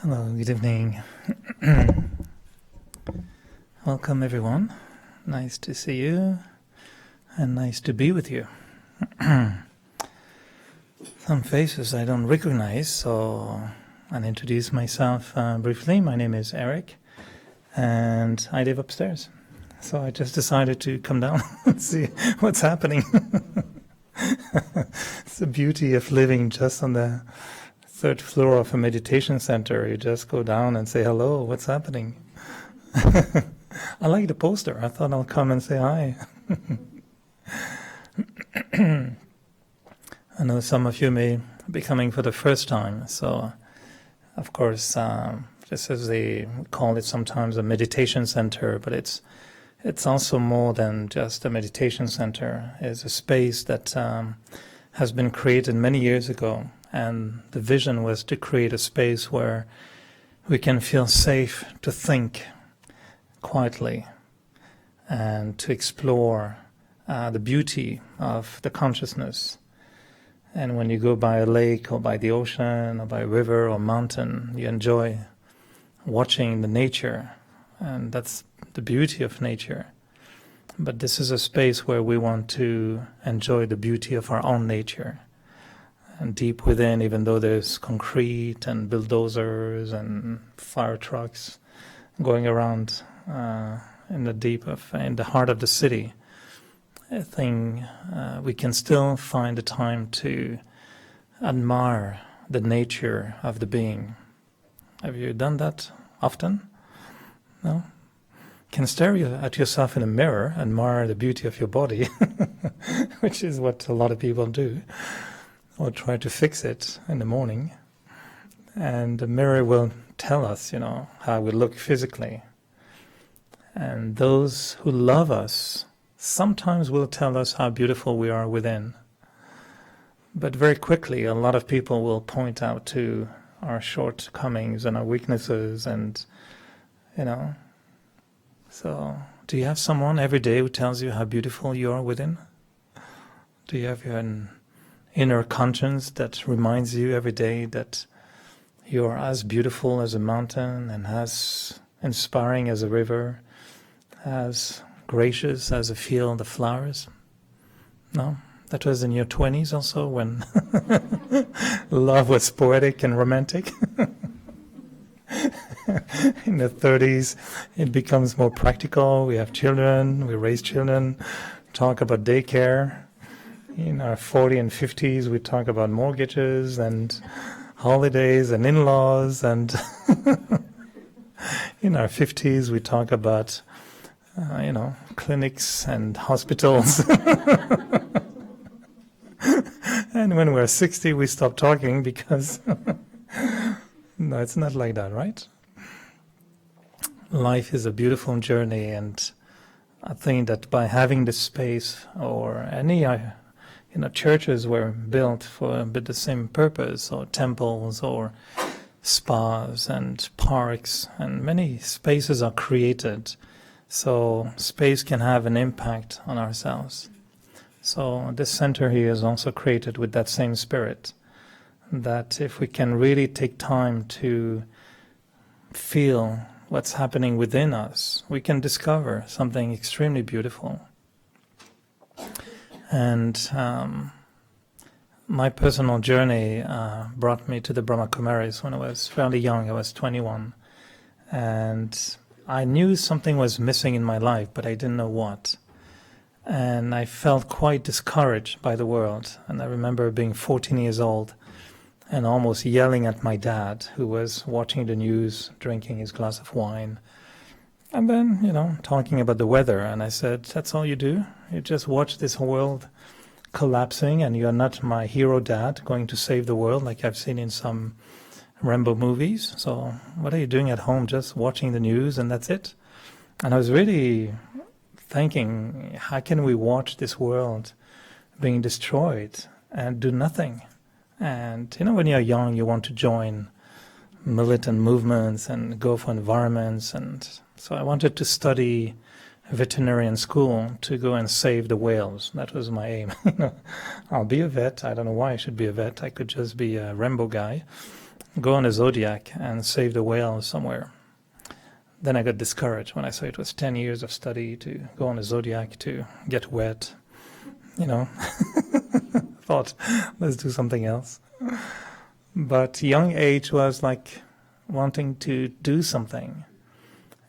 Hello, good evening. Welcome, everyone. Nice to see you and nice to be with you. Some faces I don't recognize, so I'll introduce myself briefly. My name is Eric, and I live upstairs. So I just decided to come down and see what's happening. It's the beauty of living just on the third floor of a meditation center. You just go down and say hello, what's happening? I like the poster. I thought I'll come and say hi. I know some of you may be coming for the first time, so of course this is we call it sometimes a meditation center, but it's also more than just a meditation center. It's a space that has been created many years ago, and the vision was to create a space where we can feel safe to think quietly and to explore the beauty of the consciousness. And when you go by a lake or by the ocean or by a river or mountain, you enjoy watching the nature, and that's the beauty of nature. But this is a space where we want to enjoy the beauty of our own nature. And deep within, even though there's concrete and bulldozers and fire trucks going around in the heart of the city, I think we can still find the time to admire the nature of the being. Have you done that often? No? You can stare at yourself in a mirror, admire the beauty of your body, which is what a lot of people do, or try to fix it in the morning. And the mirror will tell us, how we look physically. And those who love us sometimes will tell us how beautiful we are within. But very quickly, a lot of people will point out to our shortcomings and our weaknesses, and, So, do you have someone every day who tells you how beautiful you are within? Do you have an inner conscience that reminds you every day that you're as beautiful as a mountain and as inspiring as a river, as gracious as a field of flowers? No? That was in your 20s also, when love was poetic and romantic. In the 30s, it becomes more practical. We have children, we raise children, talk about daycare. In our 40s and 50s, we talk about mortgages and holidays and in-laws. And in our 50s, we talk about, clinics and hospitals. And when we're 60, we stop talking because... No, it's not like that, right? Life is a beautiful journey, and I think that by having this space, or any, churches were built for a bit the same purpose, or temples, or spas, and parks, and many spaces are created, so space can have an impact on ourselves. So this center here is also created with that same spirit, that if we can really take time to feel what's happening within us, we can discover something extremely beautiful. And my personal journey brought me to the Brahma Kumaris when I was fairly young. I was 21. And I knew something was missing in my life, but I didn't know what. And I felt quite discouraged by the world. And I remember being 14 years old and almost yelling at my dad, who was watching the news, drinking his glass of wine. And then, talking about the weather. And I said, that's all you do? You just watch this world collapsing, and you're not my hero dad going to save the world like I've seen in some Rambo movies. So what are you doing at home? Just watching the news and that's it? And I was really thinking, how can we watch this world being destroyed and do nothing? And, when you're young, you want to join militant movements and go for environments. And so I wanted to study veterinarian school to go and save the whales. That was my aim. I'll be a vet. I don't know why I should be a vet. I could just be a Rambo guy. go on a Zodiac and save the whales somewhere. Then I got discouraged when I saw it was 10 years of study to go on a Zodiac to get wet. Thought, let's do something else. But young age was like wanting to do something.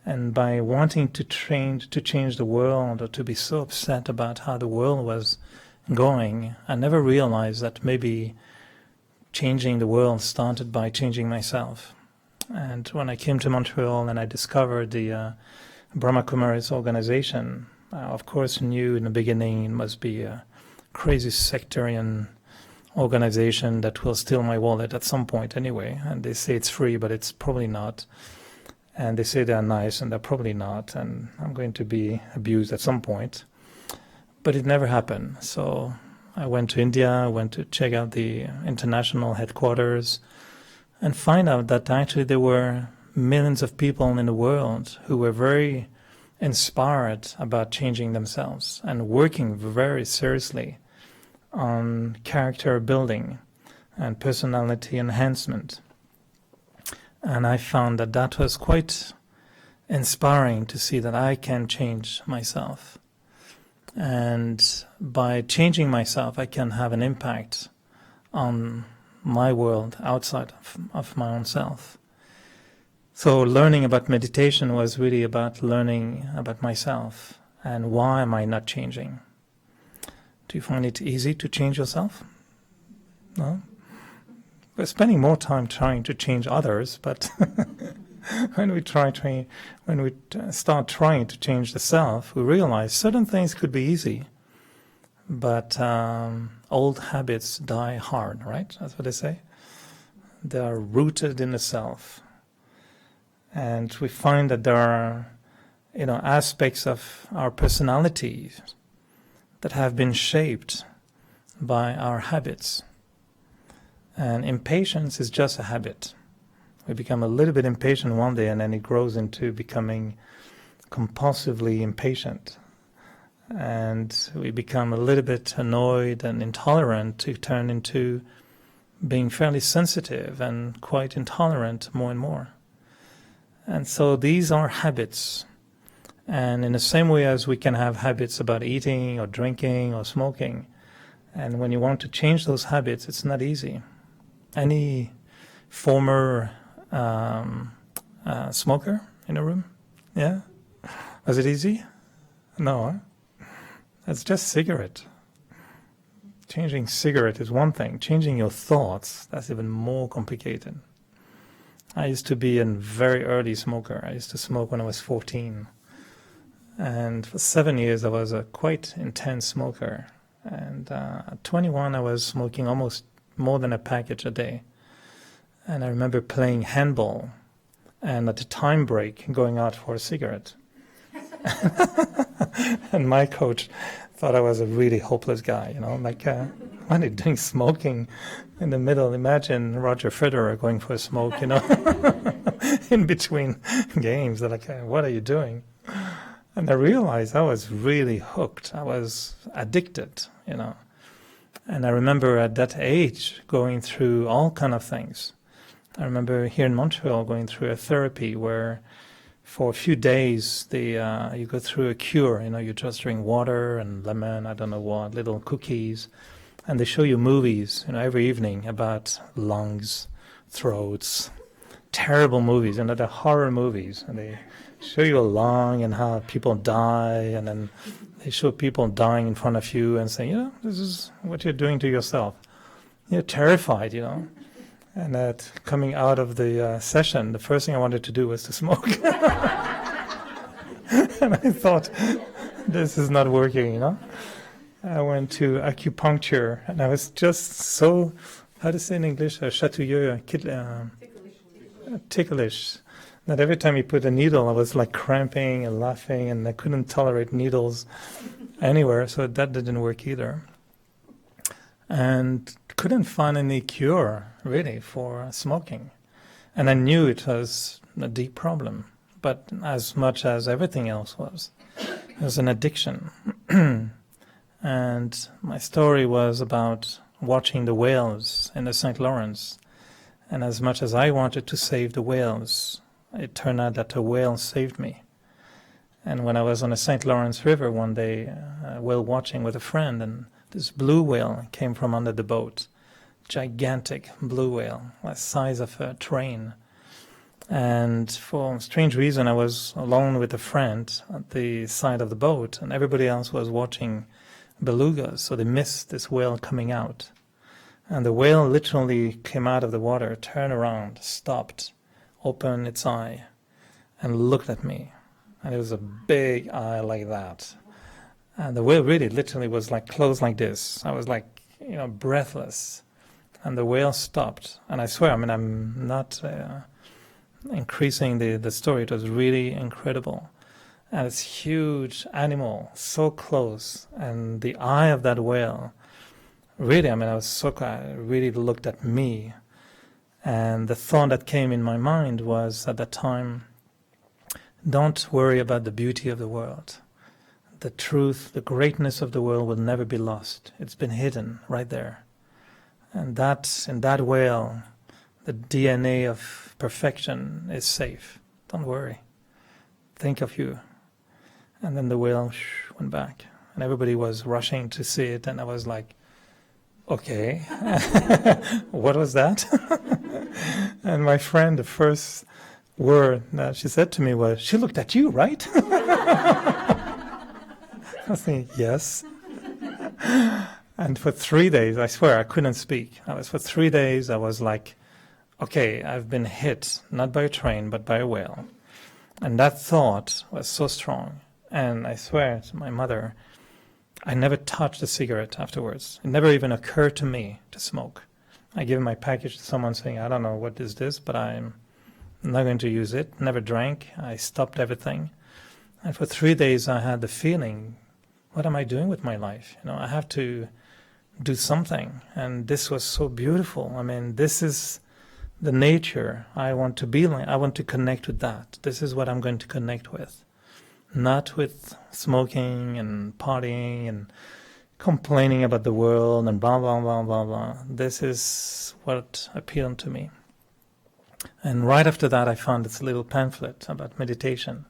And by wanting to change the world, or to be so upset about how the world was going, I never realized that maybe changing the world started by changing myself. And when I came to Montreal and I discovered the Brahma Kumaris organization, I of course knew in the beginning it must be a crazy sectarian organization that will steal my wallet at some point anyway. And they say it's free, but it's probably not. And they say they're nice, and they're probably not. And I'm going to be abused at some point. But it never happened. So I went to India, went to check out the international headquarters, and find out that actually there were millions of people in the world who were very inspired about changing themselves and working very seriously on character building and personality enhancement. And I found that that was quite inspiring to see that I can change myself. And by changing myself, I can have an impact on my world outside of my own self. So learning about meditation was really about learning about myself and why am I not changing. Do you find it easy to change yourself? No? We're spending more time trying to change others, but when we start trying to change the self, we realize certain things could be easy, but old habits die hard, right? That's what they say. They are rooted in the self. And we find that there are, aspects of our personalities that have been shaped by our habits. And impatience is just a habit. We become a little bit impatient one day, and then it grows into becoming compulsively impatient. And we become a little bit annoyed and intolerant to turn into being fairly sensitive and quite intolerant more and more. And so these are habits. And in the same way as we can have habits about eating or drinking or smoking, and when you want to change those habits, it's not easy. Any former smoker in a room? Yeah? Was it easy? No, huh? It's just cigarette. Changing cigarette is one thing. Changing your thoughts, that's even more complicated. I used to be a very early smoker. I used to smoke when I was 14. And for 7 years, I was a quite intense smoker. And at 21, I was smoking almost more than a package a day. And I remember playing handball and at the time break going out for a cigarette. And my coach thought I was a really hopeless guy, what are you doing smoking in the middle? Imagine Roger Federer going for a smoke, in between games. They're like, what are you doing? And I realized I was really hooked. I was addicted, And I remember at that age going through all kind of things. I remember here in Montreal going through a therapy where for a few days you go through a cure. You just drink water and lemon, I don't know what, little cookies. And they show you movies, every evening about lungs, throats, terrible movies, they're horror movies. And they show you a lung and how people die, and then they show people dying in front of you and saying, this is what you're doing to yourself. You're terrified, And that coming out of the session, the first thing I wanted to do was to smoke. And I thought, this is not working, I went to acupuncture, and I was just so, how to say in English, chatouilleux, ticklish. That every time you put a needle, I was like cramping and laughing, and I couldn't tolerate needles anywhere, so that didn't work either. And couldn't find any cure, really, for smoking. And I knew it was a deep problem, but as much as everything else was, it was an addiction. And my story was about watching the whales in the St. Lawrence And as much as I wanted to save the whales, it turned out that a whale saved me. And when I was on the St. Lawrence River one day, whale watching with a friend, and this blue whale came from under the boat. Gigantic blue whale, the size of a train. And for a strange reason, I was alone with a friend at the side of the boat, and everybody else was watching belugas, so they missed this whale coming out. And the whale literally came out of the water, turned around, stopped, opened its eye, and looked at me. And it was a big eye like that. And the whale really literally was like closed like this. I was like, breathless. And the whale stopped. And I swear, I'm not increasing the story. It was really incredible. And this huge animal, so close. And the eye of that whale, really, I was so quiet, really looked at me. And the thought that came in my mind was, at that time, don't worry about the beauty of the world. The truth, the greatness of the world will never be lost. It's been hidden right there. And that, in that whale, the DNA of perfection is safe. Don't worry. Think of you. And then the whale went back. And everybody was rushing to see it. And I was like, okay, what was that? And my friend, the first word that she said to me was, she looked at you, right? I was thinking, yes. And for 3 days, I swear, I couldn't speak. For 3 days, I was like, okay, I've been hit, not by a train, but by a whale. And that thought was so strong. And I swear to my mother, I never touched a cigarette afterwards. It never even occurred to me to smoke. I gave my package to someone saying, I don't know what is this, but I'm not going to use it. Never drank. I stopped everything. And for 3 days, I had the feeling, what am I doing with my life? I have to do something. And this was so beautiful. This is the nature I want to be like. I want to connect with that. This is what I'm going to connect with. Not with smoking and partying and complaining about the world and blah, blah, blah, blah, blah. This is what appealed to me. And right after that, I found this little pamphlet about meditation.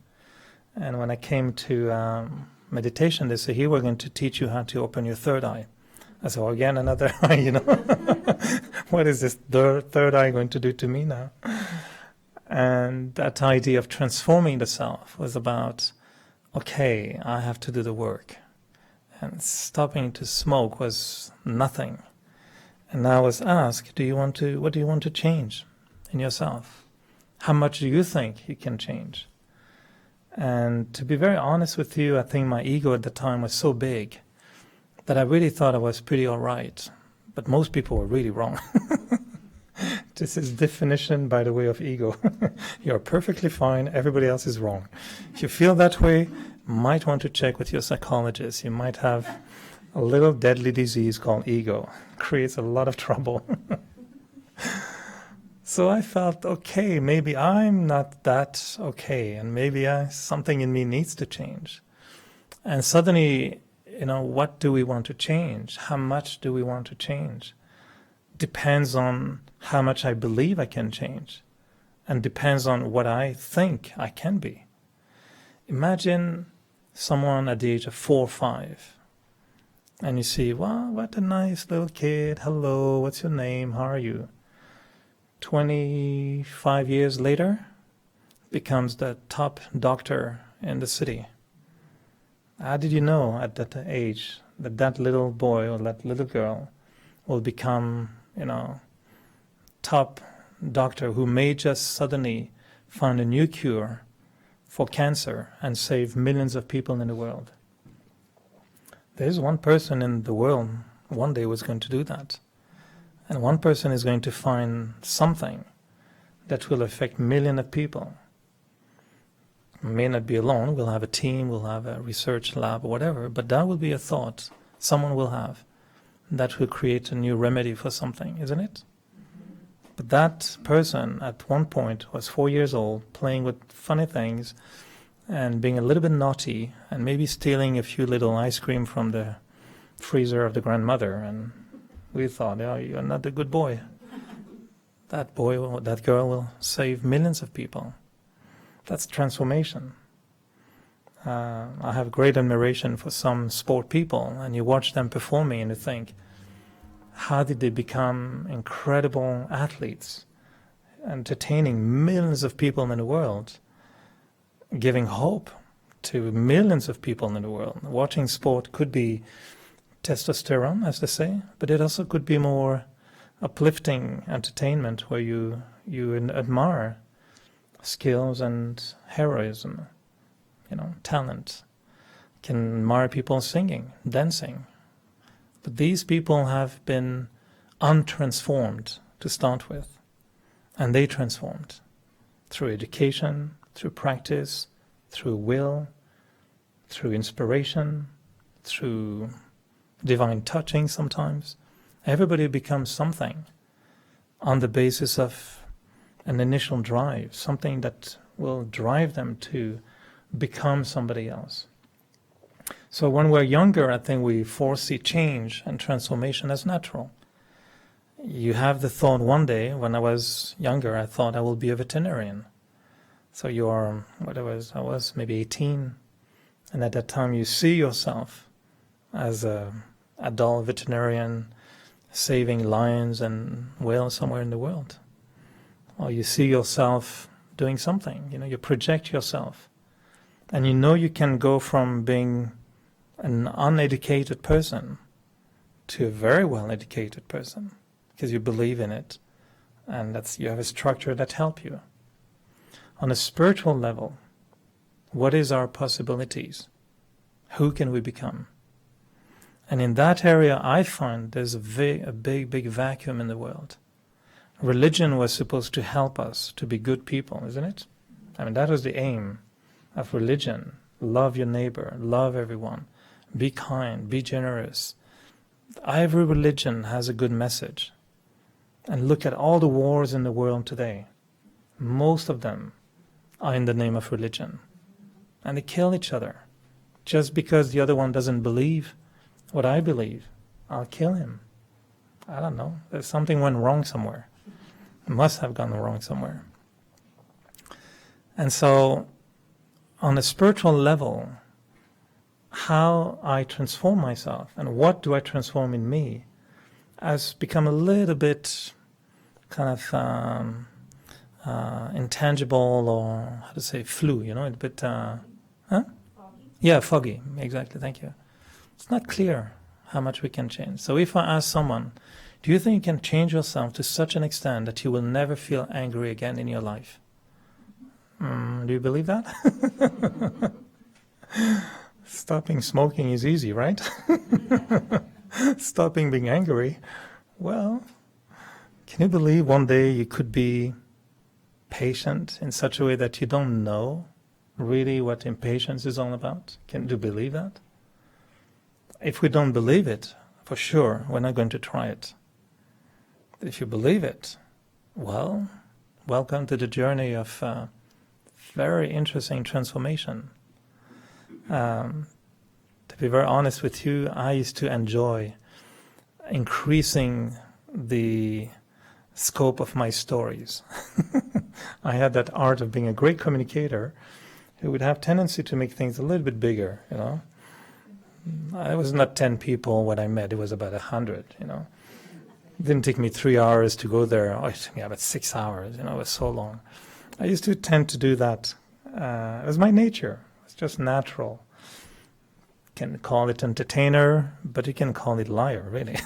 And when I came to meditation, they said, here we're going to teach you how to open your third eye. I said, well, again, another eye, What is this third eye going to do to me now? And that idea of transforming the self was about, okay, I have to do the work. And stopping to smoke was nothing. And I was asked, what do you want to change in yourself? How much do you think you can change? And to be very honest with you, I think my ego at the time was so big that I really thought I was pretty all right. But most people were really wrong. This is definition, by the way, of ego. You're perfectly fine. Everybody else is wrong. If you feel that way, you might want to check with your psychologist. You might have a little deadly disease called ego. It creates a lot of trouble. So I felt, okay, maybe I'm not that okay, and maybe something in me needs to change. And suddenly, what do we want to change? How much do we want to change? Depends on how much I believe I can change, and depends on what I think I can be. Imagine someone at the age of 4 or 5, and you see, wow, what a nice little kid. Hello, what's your name? How are you? 25 years later, becomes the top doctor in the city. How did you know at that age that that little boy or that little girl will become, top doctor who may just suddenly find a new cure for cancer and save millions of people in the world? There's one person in the world one day was going to do that. And one person is going to find something that will affect millions of people. May not be alone. We'll have a team, we'll have a research lab or whatever, but that will be a thought someone will have that will create a new remedy for something, isn't it? But that person at one point was 4 years old, playing with funny things and being a little bit naughty and maybe stealing a few little ice cream from the freezer of the grandmother. And we thought, oh, you're not a good boy. that boy or that girl will save millions of people. That's transformation. I have great admiration for some sport people, and you watch them performing and you think, how did they become incredible athletes, entertaining millions of people in the world, giving hope to millions of people in the world. Watching sport could be testosterone, as they say, but it also could be more uplifting entertainment where you admire skills and heroism, talent. You can admire people singing, dancing. But these people have been untransformed to start with, and they transformed through education, through practice, through will, through inspiration, through divine touching sometimes. Everybody becomes something on the basis of an initial drive, something that will drive them to become somebody else. So when we're younger, I think we foresee change and transformation as natural. You have the thought one day, when I was younger, I thought I will be a veterinarian. So you're, I was maybe 18, and at that time you see yourself as an adult veterinarian saving lions and whales somewhere in the world. Or you see yourself doing something, you project yourself. And you can go from being an uneducated person to a very well-educated person because you believe in it, and you have a structure that helps you. On a spiritual level, what is our possibilities? Who can we become? And in that area, I find there's a big vacuum in the world. Religion was supposed to help us to be good people, isn't it? I mean, that was the aim of religion. Love your neighbor, love everyone, be kind, be generous. Every religion has a good message. And look at all the wars in the world today. Most of them are in the name of religion. And they kill each other. Just because the other one doesn't believe what I believe, I'll kill him. I don't know. There's something went wrong somewhere. It must have gone wrong somewhere. And so, on a spiritual level, how I transform myself and what do I transform in me has become a little bit kind of intangible, or how to say, flu, a bit, Foggy? Yeah, foggy, exactly, thank you. It's not clear how much we can change. So if I ask someone, do you think you can change yourself to such an extent that you will never feel angry again in your life? Do you believe that? Stopping smoking is easy, right? Stopping being angry. Well, can you believe one day you could be patient in such a way that you don't know really what impatience is all about? Can you believe that? If we don't believe it, for sure, we're not going to try it. If you believe it, well, welcome to the journey of very interesting transformation. To be very honest with you, I used to enjoy increasing the scope of my stories. I had that art of being a great communicator who would have tendency to make things a little bit bigger, I was not 10 people when I met, it was about 100, It didn't take me 3 hours to go there. It took me about 6 hours, it was so long. I used to tend to do that. It was my nature. It's just natural. You can call it entertainer, but you can call it liar, really.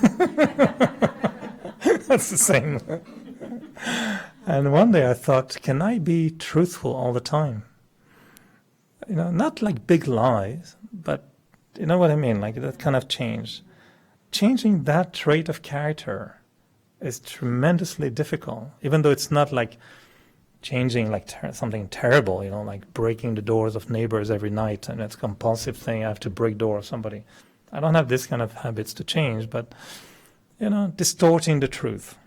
That's the same. And one day I thought, can I be truthful all the time? Not like big lies, but you know what I mean, like that kind of change. Changing that trait of character is tremendously difficult, even though it's not like changing like something terrible, like breaking the doors of neighbors every night, and it's a compulsive thing, I have to break door of somebody. I don't have this kind of habits to change, but, distorting the truth.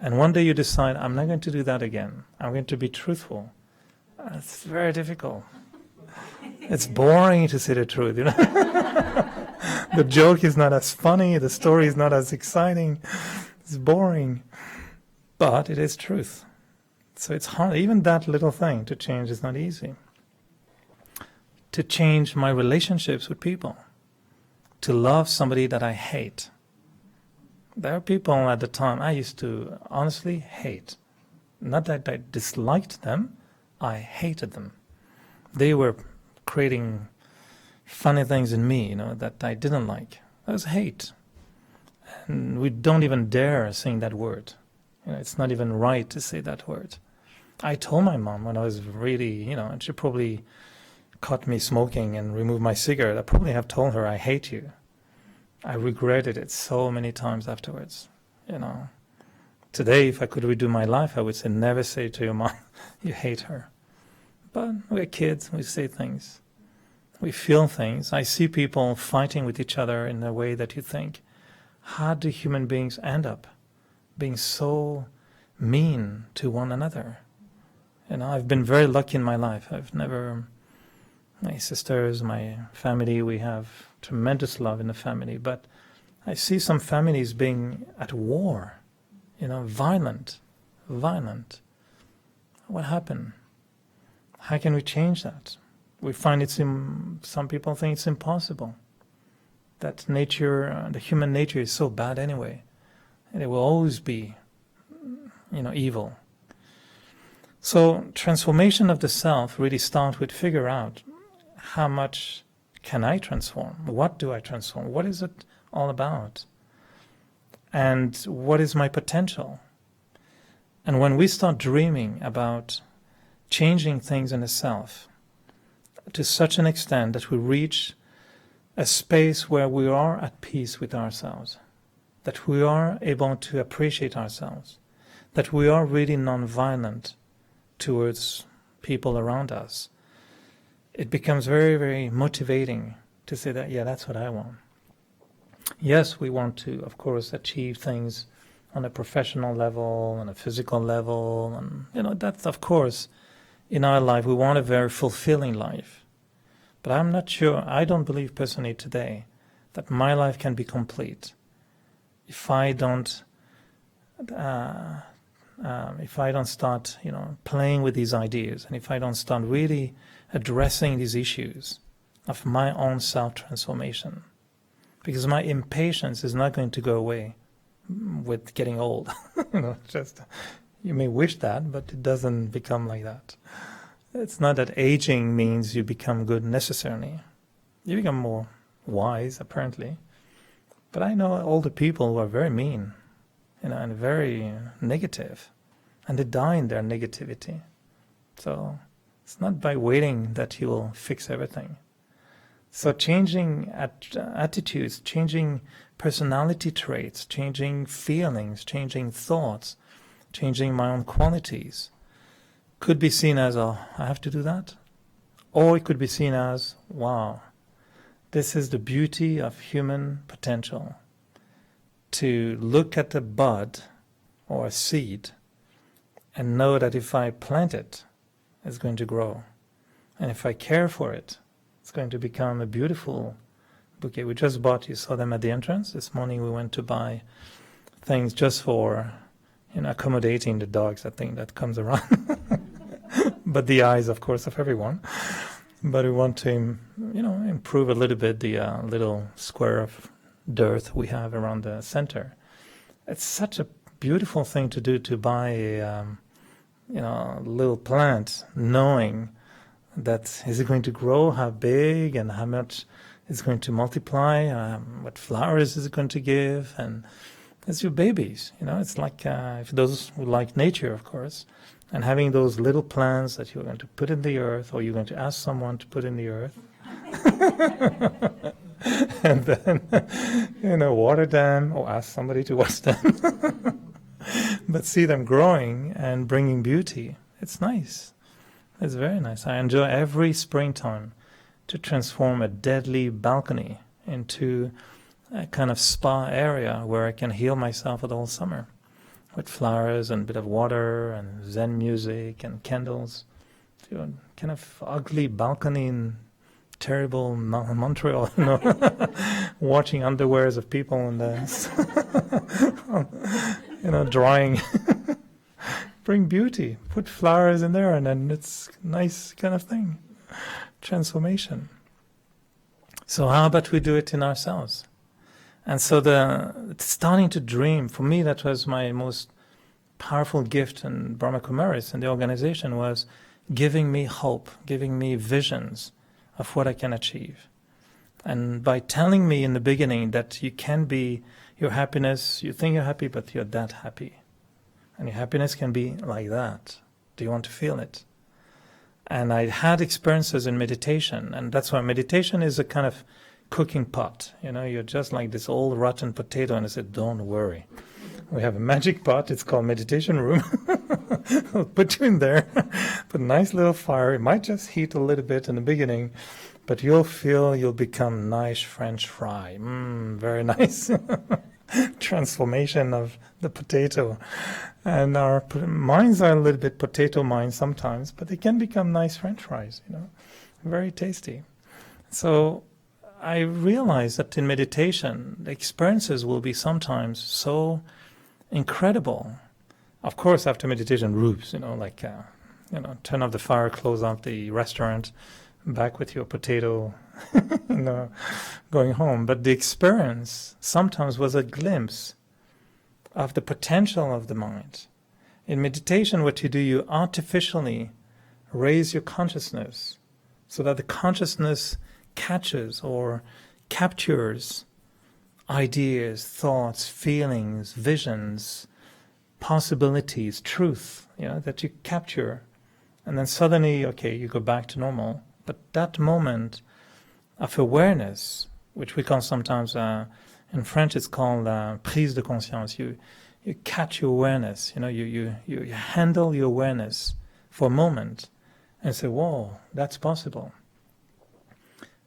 And one day you decide, I'm not going to do that again. I'm going to be truthful. It's very difficult. It's boring to say the truth, The joke is not as funny, the story is not as exciting. It's boring. But it is truth. So it's hard. Even that little thing to change is not easy. To change my relationships with people. To love somebody that I hate. There are people at the time I used to honestly hate. Not that I disliked them, I hated them. They were creating funny things in me, that I didn't like. That was hate. And we don't even dare saying that word. It's not even right to say that word. I told my mom when I was really, and she probably caught me smoking and removed my cigarette. I probably have told her, I hate you. I regretted it so many times afterwards, Today, if I could redo my life, I would say, never say to your mom, you hate her. But we're kids, we say things. We feel things. I see people fighting with each other in a way that you think, how do human beings end up being so mean to one another? I've been very lucky in my life. My sisters, my family, we have tremendous love in the family, but I see some families being at war, violent. What happened? How can we change that? We find some people think it's impossible. That nature, the human nature is so bad anyway, and it will always be, evil. So transformation of the self really starts with figure out how much can I transform? What do I transform? What is it all about? And what is my potential? And when we start dreaming about changing things in the self to such an extent that we reach a space where we are at peace with ourselves, that we are able to appreciate ourselves, that we are really non-violent towards people around us, it becomes very, very motivating to say that, yeah, that's what I want. Yes, we want to, of course, achieve things on a professional level, on a physical level, and, that's, of course, in our life, we want a very fulfilling life. But I'm not sure, I don't believe personally today that my life can be complete if I don't start, playing with these ideas, and if I don't start really addressing these issues of my own self-transformation. Because my impatience is not going to go away with getting old. You may wish that, but it doesn't become like that. It's not that aging means you become good necessarily. You become more wise, apparently. But I know older people who are very mean, and very negative, and they die in their negativity. So it's not by waiting that you will fix everything. So changing attitudes, changing personality traits, changing feelings, changing thoughts, changing my own qualities could be seen as, I have to do that. Or it could be seen as, wow, this is the beauty of human potential. To look at a bud or a seed and know that if I plant it, it's going to grow. And if I care for it, it's going to become a beautiful bouquet. We just bought, you saw them at the entrance. This morning we went to buy things just for accommodating the dogs, I think, that comes around. But the eyes, of course, of everyone. But we want to, improve a little bit the little square of dirt we have around the center. It's such a beautiful thing to do, to buy a little plant, knowing that is it going to grow, how big, and how much it's going to multiply, what flowers is it going to give, and it's your babies. It's like if those who like nature, of course, and having those little plants that you're going to put in the earth, or you're going to ask someone to put in the earth, and then water them, or ask somebody to watch them, but see them growing and bringing beauty. It's nice. It's very nice. I enjoy every springtime to transform a deadly balcony into a kind of spa area where I can heal myself for the whole summer with flowers and a bit of water and Zen music and candles. Kind of ugly balcony in terrible Montreal, watching underwears of people in the, drying. bring beauty, put flowers in there, and then it's nice kind of thing. Transformation. So how about we do it in ourselves? And so starting to dream, for me, that was my most powerful gift in Brahma Kumaris and the organization, was giving me hope, giving me visions of what I can achieve. And by telling me in the beginning that you can be your happiness, you think you're happy, but you're that happy. And your happiness can be like that. Do you want to feel it? And I had experiences in meditation, and that's why meditation is a kind of cooking pot. You know, you're just like this old rotten potato, and I said, don't worry. We have a magic pot, it's called meditation room. I'll put you in there, put a nice little fire. It might just heat a little bit in the beginning, but you'll feel you'll become nice French fry. Very nice. Transformation of the potato. And our minds are a little bit potato minds sometimes, but they can become nice French fries, you know, very tasty. So I realized that in meditation, the experiences will be sometimes so incredible. Of course, after meditation, roots, you know, like, turn off the fire, close off the restaurant, back with your potato, going home. But the experience sometimes was a glimpse of the potential of the mind. In meditation, what you do, you artificially raise your consciousness so that the consciousness catches or captures ideas, thoughts, feelings, visions, possibilities, truth, that you capture. And then suddenly, okay, you go back to normal. But that moment of awareness, which we call sometimes, in French it's called prise de conscience. You catch your awareness, you handle your awareness for a moment and say, whoa, that's possible.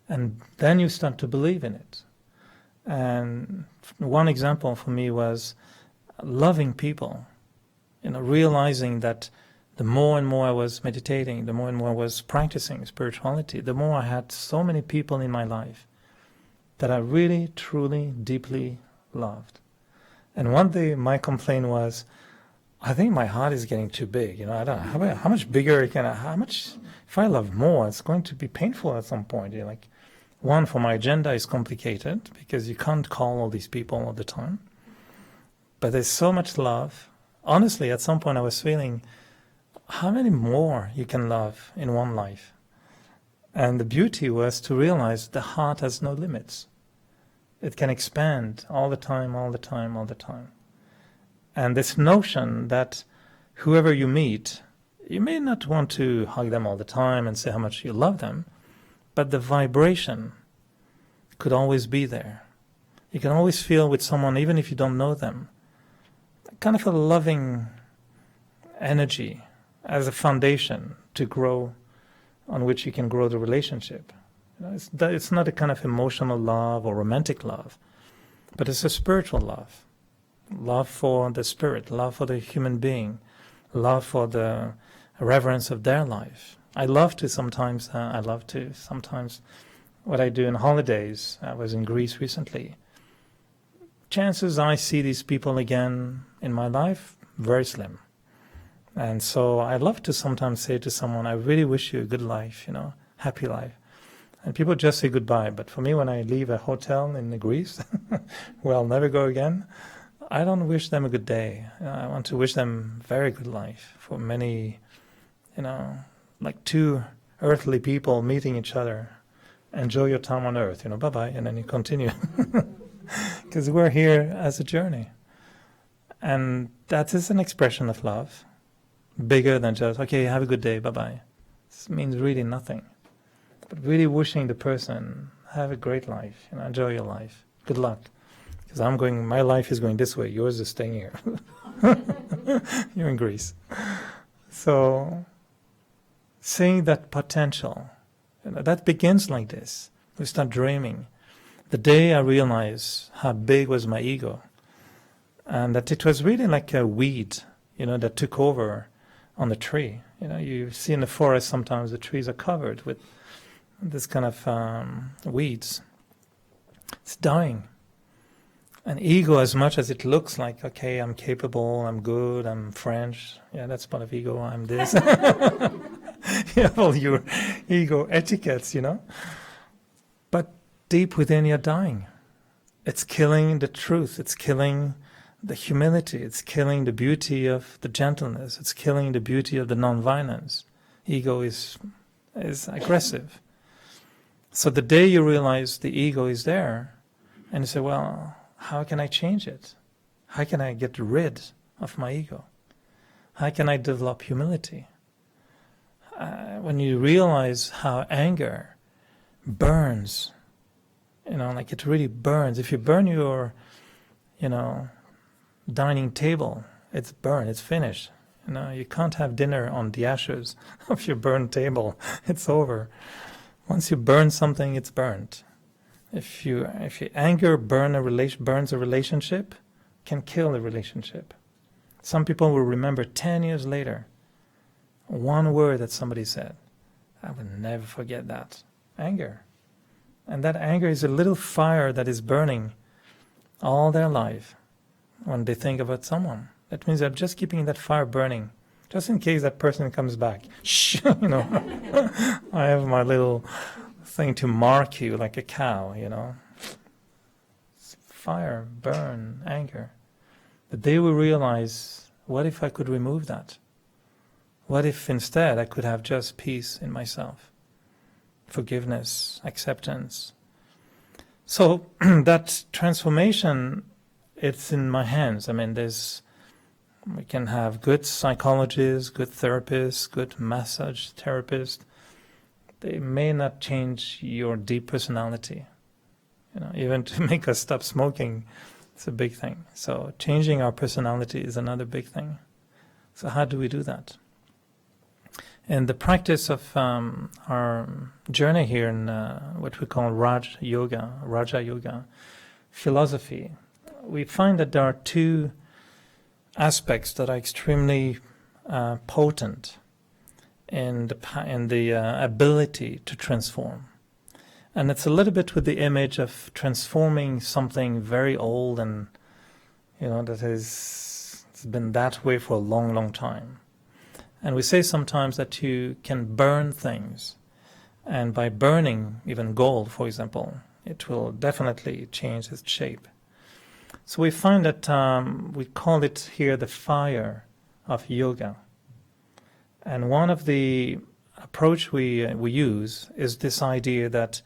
And then you start to believe in it. And one example for me was loving people, realizing that the more and more I was meditating, the more and more I was practicing spirituality, the more I had so many people in my life that I really, truly, deeply loved. And one day my complaint was, I think my heart is getting too big. I don't know, how much bigger if I love more, it's going to be painful at some point. One, for my agenda is complicated because you can't call all these people all the time. But there's so much love. Honestly, at some point I was feeling, how many more you can love in one life? And the beauty was to realize the heart has no limits. It can expand all the time, all the time, all the time. And this notion that whoever you meet, you may not want to hug them all the time and say how much you love them, but the vibration could always be there. You can always feel with someone, even if you don't know them, kind of a loving energy as a foundation to grow, on which you can grow the relationship. It's not a kind of emotional love or romantic love, but it's a spiritual love. Love for the spirit, love for the human being, love for the reverence of their life. I love to sometimes, what I do in holidays, I was in Greece recently. Chances I see these people again in my life, very slim. And so I love to sometimes say to someone, I really wish you a good life, happy life. And people just say goodbye. But for me, when I leave a hotel in Greece, where I'll never go again, I don't wish them a good day. I want to wish them very good life for many, like two earthly people meeting each other. Enjoy your time on earth, bye-bye, and then you continue. Because we're here as a journey. And that is an expression of love, bigger than just, okay, have a good day, bye-bye. This means really nothing. But really wishing the person, have a great life, enjoy your life, good luck. Because my life is going this way, yours is staying here. You're in Greece. So, seeing that potential, that begins like this. We start dreaming. The day I realized how big was my ego, and that it was really like a weed, that took over on the tree. You see in the forest sometimes the trees are covered with this kind of weeds. It's dying. And ego, as much as it looks like, okay, I'm capable, I'm good, I'm French, yeah, that's part of ego, I'm this. You have all your ego etiquettes, But deep within, you're dying. It's killing the truth. It's killing the humility. It's killing the beauty of the gentleness. It's killing the beauty of the non-violence. Ego is aggressive. So the day you realize the ego is there, and you say, well, how can I change it? How can I get rid of my ego? How can I develop humility? When you realize how anger burns, like it really burns. If you burn your, dining table, it's burned, it's finished. You can't have dinner on the ashes of your burned table. It's over. Once you burn something, it's burnt. If your anger burns a relationship, can kill a relationship. Some people will remember 10 years later one word that somebody said. I will never forget that. Anger. And that anger is a little fire that is burning all their life when they think about someone. That means they're just keeping that fire burning, just in case that person comes back. Shh, I have my little thing to mark you like a cow, Fire, burn, anger. But they will realize, what if I could remove that? What if instead I could have just peace in myself? Forgiveness, acceptance. So that transformation, it's in my hands. We can have good psychologists, good therapists, good massage therapists. They may not change your deep personality. Even to make us stop smoking, it's a big thing. So changing our personality is another big thing. So how do we do that? In the practice of our journey here in what we call Raja Yoga philosophy, we find that there are two aspects that are extremely potent in the ability to transform. And it's a little bit with the image of transforming something very old and, it's been that way for a long, long time. And we say sometimes that you can burn things. And by burning even gold, for example, it will definitely change its shape. So we find that we call it here the fire of yoga. And one of the approach we use is this idea that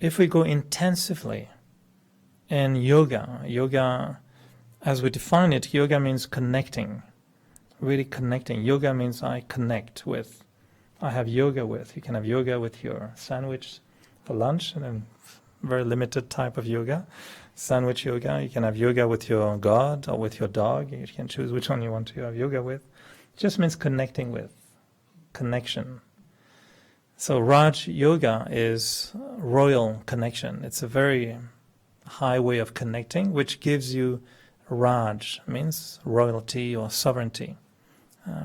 if we go intensively in yoga, as we define it, yoga means connecting. Really connecting. Yoga means I have yoga with. You can have yoga with your sandwich for lunch, and then very limited type of yoga. Sandwich yoga. You can have yoga with your God or with your dog. You can choose which one you want to have yoga with. It just means connecting with. Connection. So Raj Yoga is royal connection. It's a very high way of connecting, which gives you Raj, means royalty or sovereignty.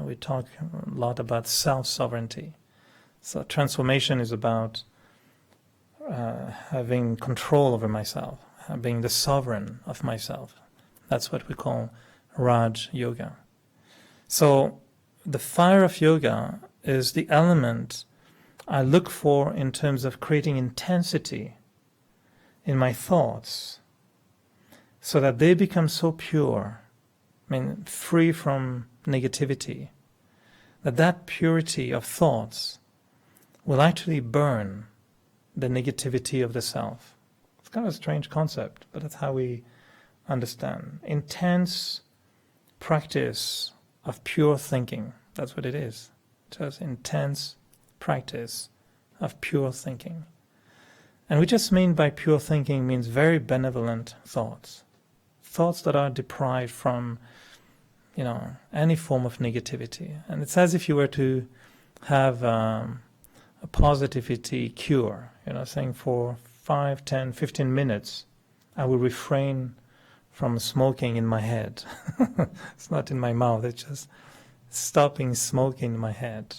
We talk a lot about self-sovereignty. So transformation is about having control over myself, being the sovereign of myself. That's what we call Raj Yoga. So the fire of yoga is the element I look for in terms of creating intensity in my thoughts so that they become so pure, free from negativity, that purity of thoughts will actually burn the negativity of the self. It's kind of a strange concept, but that's how we understand. Intense practice of pure thinking. That's what it is. Just intense practice of pure thinking. And we just mean by pure thinking means very benevolent thoughts. Thoughts that are deprived from, any form of negativity. And it's as if you were to have a positivity cure, saying for 5, 10, 15 minutes, I will refrain from smoking in my head. It's not in my mouth, it's just stopping smoking in my head.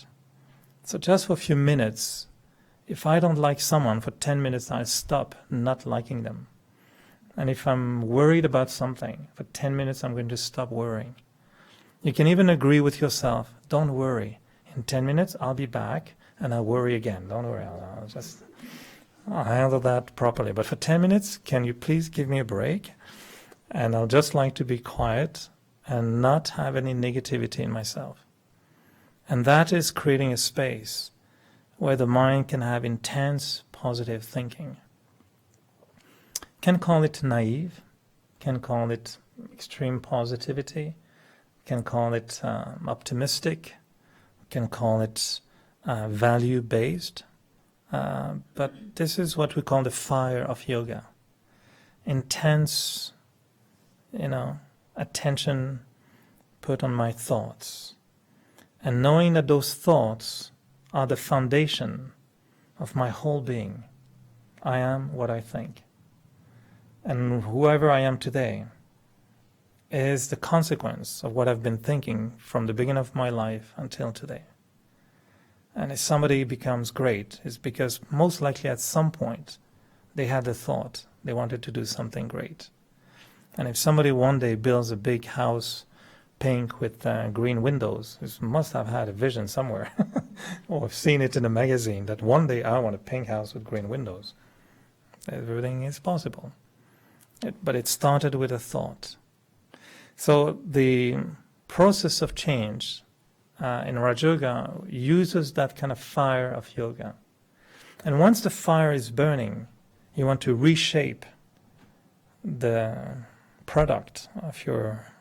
So just for a few minutes, if I don't like someone for 10 minutes, I'll stop not liking them. And if I'm worried about something, for 10 minutes I'm going to stop worrying. You can even agree with yourself, don't worry. In 10 minutes I'll be back and I'll worry again. Don't worry, I'll handle that properly. But for 10 minutes, can you please give me a break? And I'll just like to be quiet and not have any negativity in myself. And that is creating a space where the mind can have intense positive thinking. Can call it naive, can call it extreme positivity, can call it optimistic, can call it value-based. But this is what we call the fire of yoga. Intense, attention put on my thoughts. And knowing that those thoughts are the foundation of my whole being. I am what I think. And whoever I am today is the consequence of what I've been thinking from the beginning of my life until today. And if somebody becomes great, it's because most likely at some point they had the thought they wanted to do something great. And if somebody one day builds a big house pink with green windows, it must have had a vision somewhere or seen it in a magazine that one day I want a pink house with green windows. Everything is possible. But it started with a thought. So the process of change in Raja Yoga uses that kind of fire of yoga. And once the fire is burning, you want to reshape the product of your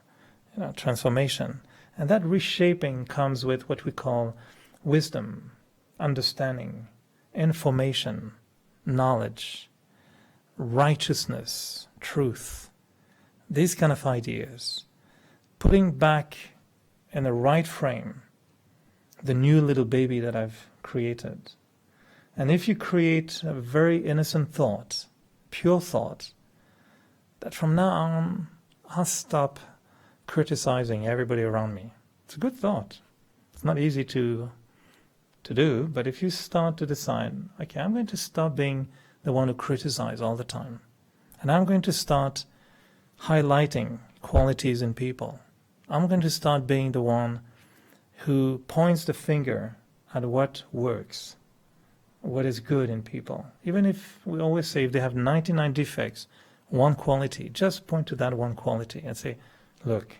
transformation. And that reshaping comes with what we call wisdom, understanding, information, knowledge, righteousness, truth, these kind of ideas. Putting back in the right frame the new little baby that I've created. And if you create a very innocent thought, pure thought, that from now on I'll stop criticizing everybody around me. It's a good thought. It's not easy to do, but if you start to decide, okay, I'm going to stop being the one who criticizes all the time. And I'm going to start highlighting qualities in people. I'm going to start being the one who points the finger at what works, what is good in people. Even if we always say if they have 99 defects, one quality, just point to that one quality and say, look,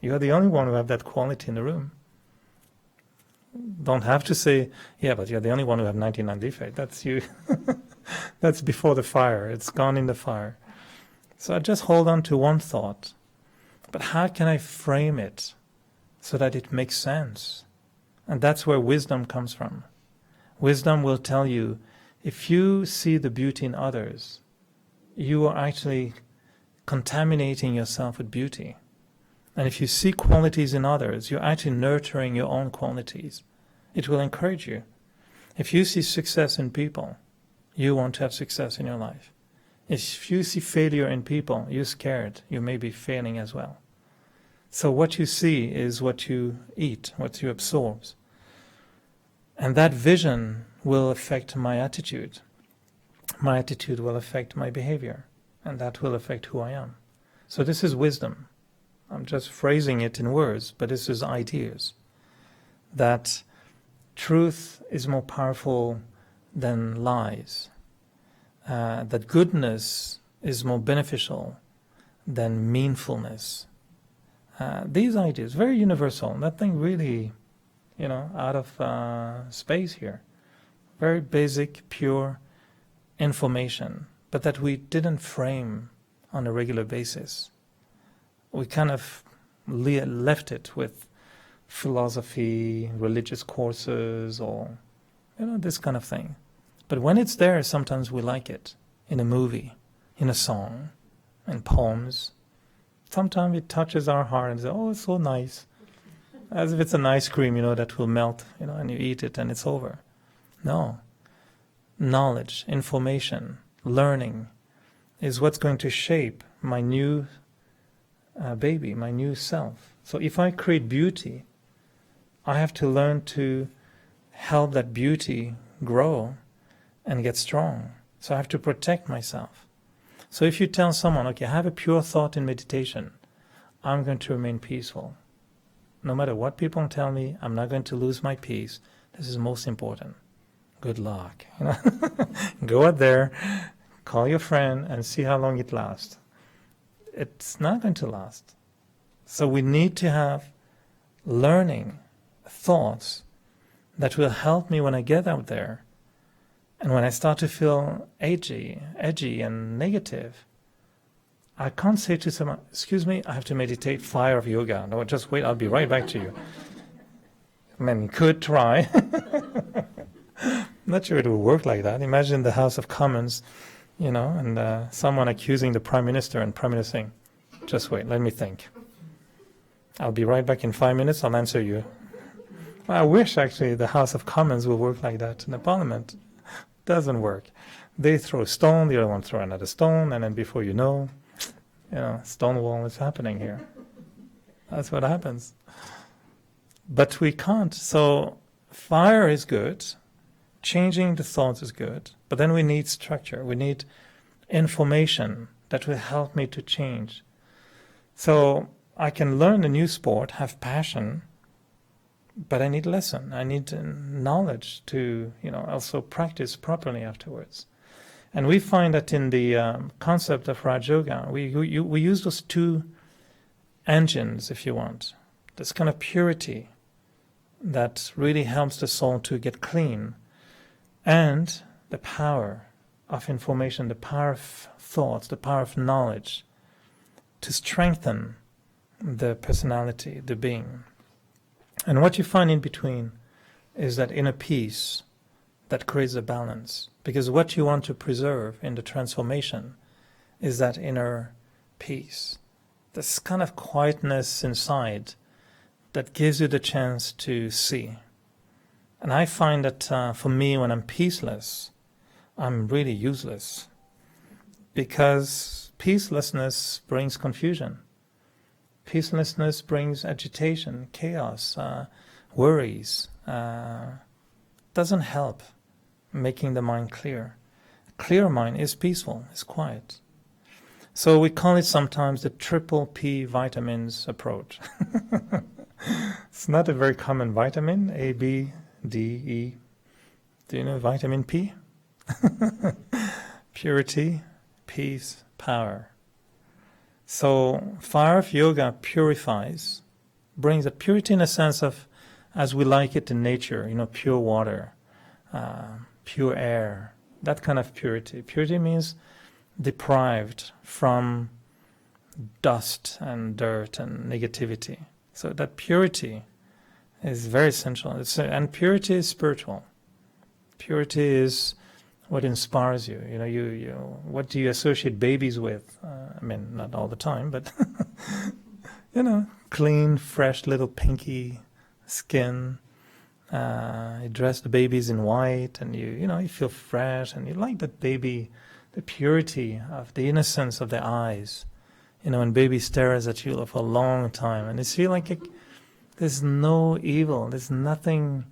you're the only one who have that quality in the room. Don't have to say, yeah, but you're the only one who have 99 defects. That's you. That's before the fire. It's gone in the fire. So I just hold on to one thought. But how can I frame it so that it makes sense? And that's where wisdom comes from. Wisdom will tell you, if you see the beauty in others, you are actually contaminating yourself with beauty. And if you see qualities in others, you're actually nurturing your own qualities. It will encourage you. If you see success in people, you want to have success in your life. If you see failure in people, you're scared. You may be failing as well. So what you see is what you eat, what you absorb. And that vision will affect my attitude. My attitude will affect my behavior. And that will affect who I am. So this is wisdom. I'm just phrasing it in words, but this is ideas. That truth is more powerful than lies. That goodness is more beneficial than meanfulness. These ideas, very universal. Nothing really, out of space here. Very basic, pure information, but that we didn't frame on a regular basis. We kind of left it with philosophy, religious courses, or this kind of thing. But when it's there, sometimes we like it. In a movie, in a song, in poems. Sometimes it touches our heart and says, oh, it's so nice. As if it's an ice cream, that will melt, and you eat it and it's over. No. Knowledge, information, learning is what's going to shape my new baby, my new self. So if I create beauty, I have to learn to help that beauty grow and get strong. So I have to protect myself. So if you tell someone, okay, have a pure thought in meditation, I'm going to remain peaceful. No matter what people tell me, I'm not going to lose my peace. This is most important. Good luck. Go out there, call your friend, and see how long it lasts. It's not going to last. So we need to have learning thoughts that will help me when I get out there. And when I start to feel edgy and negative, I can't say to someone, excuse me, I have to meditate fire of yoga. No, just wait, I'll be right back to you. I mean, you could try. I'm not sure it will work like that. Imagine the House of Commons, and someone accusing the Prime Minister and Prime Minister saying, just wait, let me think. I'll be right back in 5 minutes, I'll answer you. I wish actually the House of Commons will work like that in the Parliament. Doesn't work. They throw a stone, the other one throw another stone, and then before you know, Stonewall is happening here. That's what happens. But we can't. So fire is good. Changing the thoughts is good. But then we need structure. We need information that will help me to change. So I can learn a new sport, have passion, but I need lesson. I need knowledge to, also practice properly afterwards. And we find that in the concept of Raj Yoga, we use those two engines, if you want. This kind of purity that really helps the soul to get clean, and the power of information, the power of thoughts, the power of knowledge to strengthen the personality, the being. And what you find in between is that inner peace that creates a balance. Because what you want to preserve in the transformation is that inner peace, this kind of quietness inside that gives you the chance to see. And I find that for me, when I'm peaceless, I'm really useless. Because peacelessness brings confusion. Peacelessness brings agitation, chaos, worries. Doesn't help making the mind clear. A clear mind is peaceful, is quiet. So we call it sometimes the triple P vitamins approach. It's not a very common vitamin, A, B, D, E. Do you know vitamin P? Purity, peace, power. So fire of yoga purifies, brings that purity in a sense of as we like it in nature, pure water, pure air, that kind of purity. Purity means deprived from dust and dirt and negativity. So that purity is very essential. And purity is spiritual. Purity is what inspires you. What do you associate babies with? Not all the time, but clean, fresh little pinky skin. You dress the babies in white, and you feel fresh, and you like that baby, the purity of the innocence of their eyes. When baby stares at you for a long time, and you feel like there's no evil, there's nothing.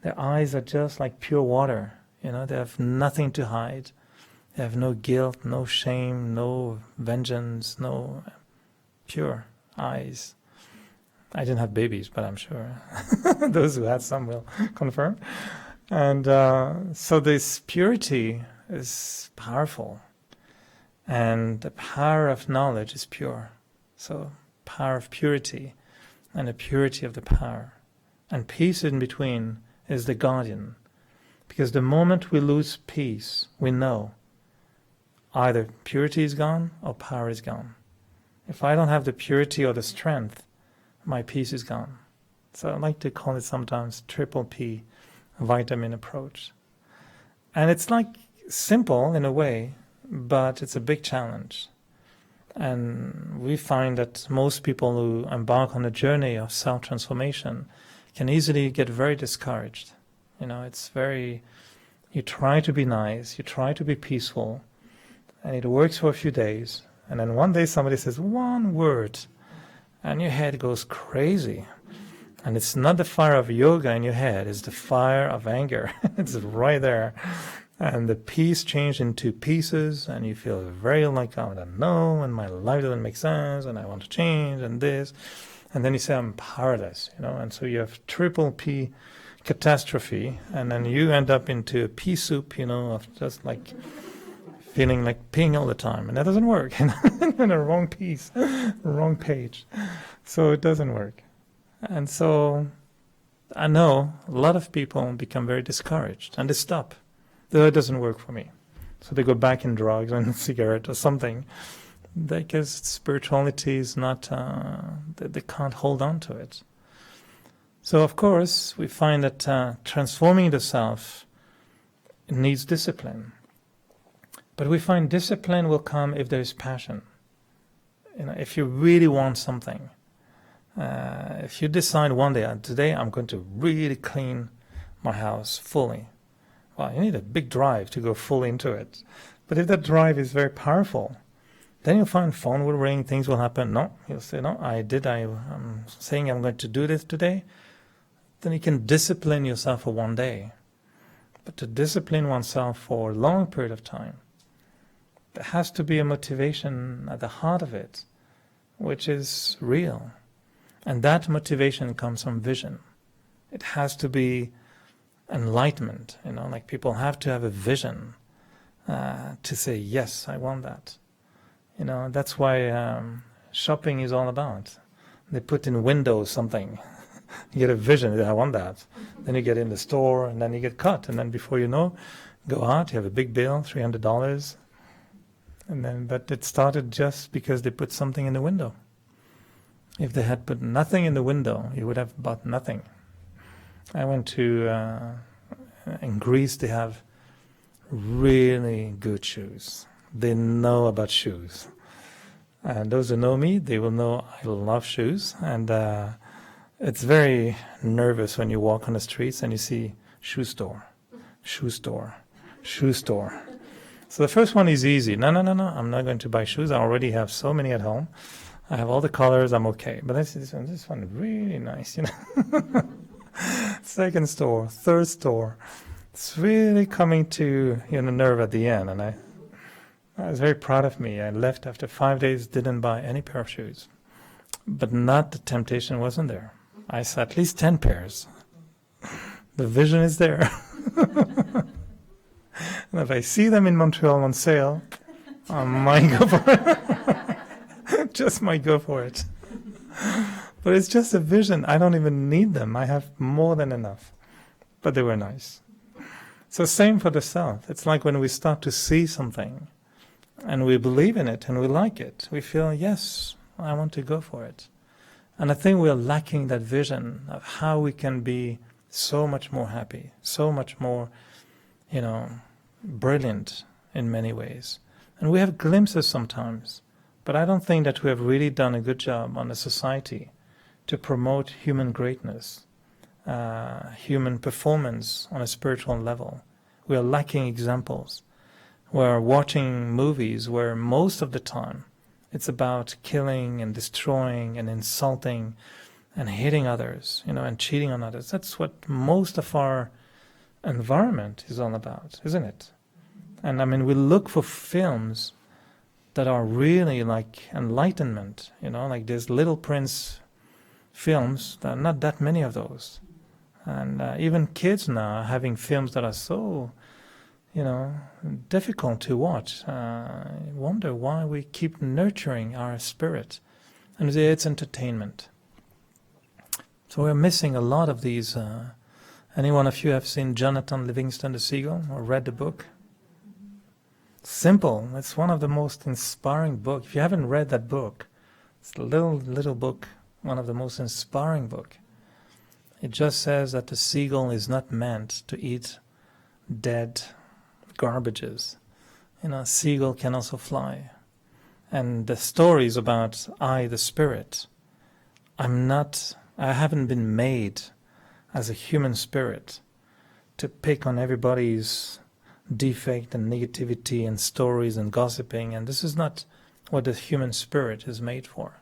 Their eyes are just like pure water. They have nothing to hide. They have no guilt, no shame, no vengeance, no pure eyes. I didn't have babies, but I'm sure those who had some will confirm. And so this purity is powerful. And the power of knowledge is pure. So power of purity and the purity of the power. And peace in between is the guardian. Because the moment we lose peace, we know either purity is gone or power is gone. If I don't have the purity or the strength, my peace is gone. So I like to call it sometimes triple P vitamin approach. And it's like simple in a way, but it's a big challenge. And we find that most people who embark on a journey of self-transformation can easily get very discouraged. You try to be nice, you try to be peaceful, and it works for a few days. And then one day somebody says one word, and your head goes crazy. And it's not the fire of yoga in your head, it's the fire of anger. It's right there. and the piece changed into pieces, and you feel very like, I don't know, and my life doesn't make sense, and I want to change, and this. And then you say, I'm powerless, and so you have triple P catastrophe, and then you end up into a pea soup, of just like feeling like peeing all the time, and that doesn't work. In the wrong piece, wrong page, so it doesn't work. And so I know a lot of people become very discouraged, and they stop. That doesn't work for me, so they go back in drugs and cigarette or something, because spirituality is not, they can't hold on to it. So of course we find that transforming the self needs discipline. But we find discipline will come if there is passion. If you really want something. If you decide one day, today I'm going to really clean my house fully. Well, you need a big drive to go fully into it. But if that drive is very powerful, then you'll find phone will ring, things will happen. No, you'll say, no, I'm saying I'm going to do this today. Then you can discipline yourself for one day. But to discipline oneself for a long period of time, there has to be a motivation at the heart of it, which is real. And that motivation comes from vision. It has to be enlightenment, like people have to have a vision to say, yes, I want that. That's why shopping is all about. They put in windows something. You get a vision, I want that. Then you get in the store, and then you get caught. And then before you know, go out, you have a big bill, $300. But it started just because they put something in the window. If they had put nothing in the window, you would have bought nothing. I went to, in Greece, they have really good shoes. They know about shoes. And those who know me, they will know I love shoes. And it's very nervous when you walk on the streets and you see shoe store, shoe store, shoe store. So the first one is easy. No, I'm not going to buy shoes. I already have so many at home. I have all the colors, I'm okay. But this one really nice, Second store, third store. It's really coming to nerve at the end. And I was very proud of me. I left after 5 days, didn't buy any pair of shoes. But the temptation wasn't there. I saw at least 10 pairs. The vision is there. And if I see them in Montreal on sale, I might go for it. Just might go for it. But it's just a vision. I don't even need them. I have more than enough. But they were nice. So same for the self. It's like when we start to see something and we believe in it and we like it. We feel, yes, I want to go for it. And I think we're lacking that vision of how we can be so much more happy, so much more, brilliant in many ways. And we have glimpses sometimes, but I don't think that we have really done a good job on the society to promote human greatness, human performance on a spiritual level. We are lacking examples. We're watching movies where most of the time it's about killing and destroying and insulting and hitting others, and cheating on others. That's what most of our environment is all about, isn't it? And we look for films that are really like enlightenment, like there's Little Prince films. There are not that many of those. And even kids now are having films that are so, difficult to watch. I wonder why we keep nurturing our spirit. And it's entertainment. So we're missing a lot of these. Any one of you have seen Jonathan Livingston the Seagull or read the book? Simple. It's one of the most inspiring books. If you haven't read that book, it's a little book, one of the most inspiring book. It just says that the seagull is not meant to eat dead garbages. A seagull can also fly. And the story is about I, the spirit. I haven't been made as a human spirit to pick on everybody's defect and negativity and stories and gossiping, and this is not what the human spirit is made for.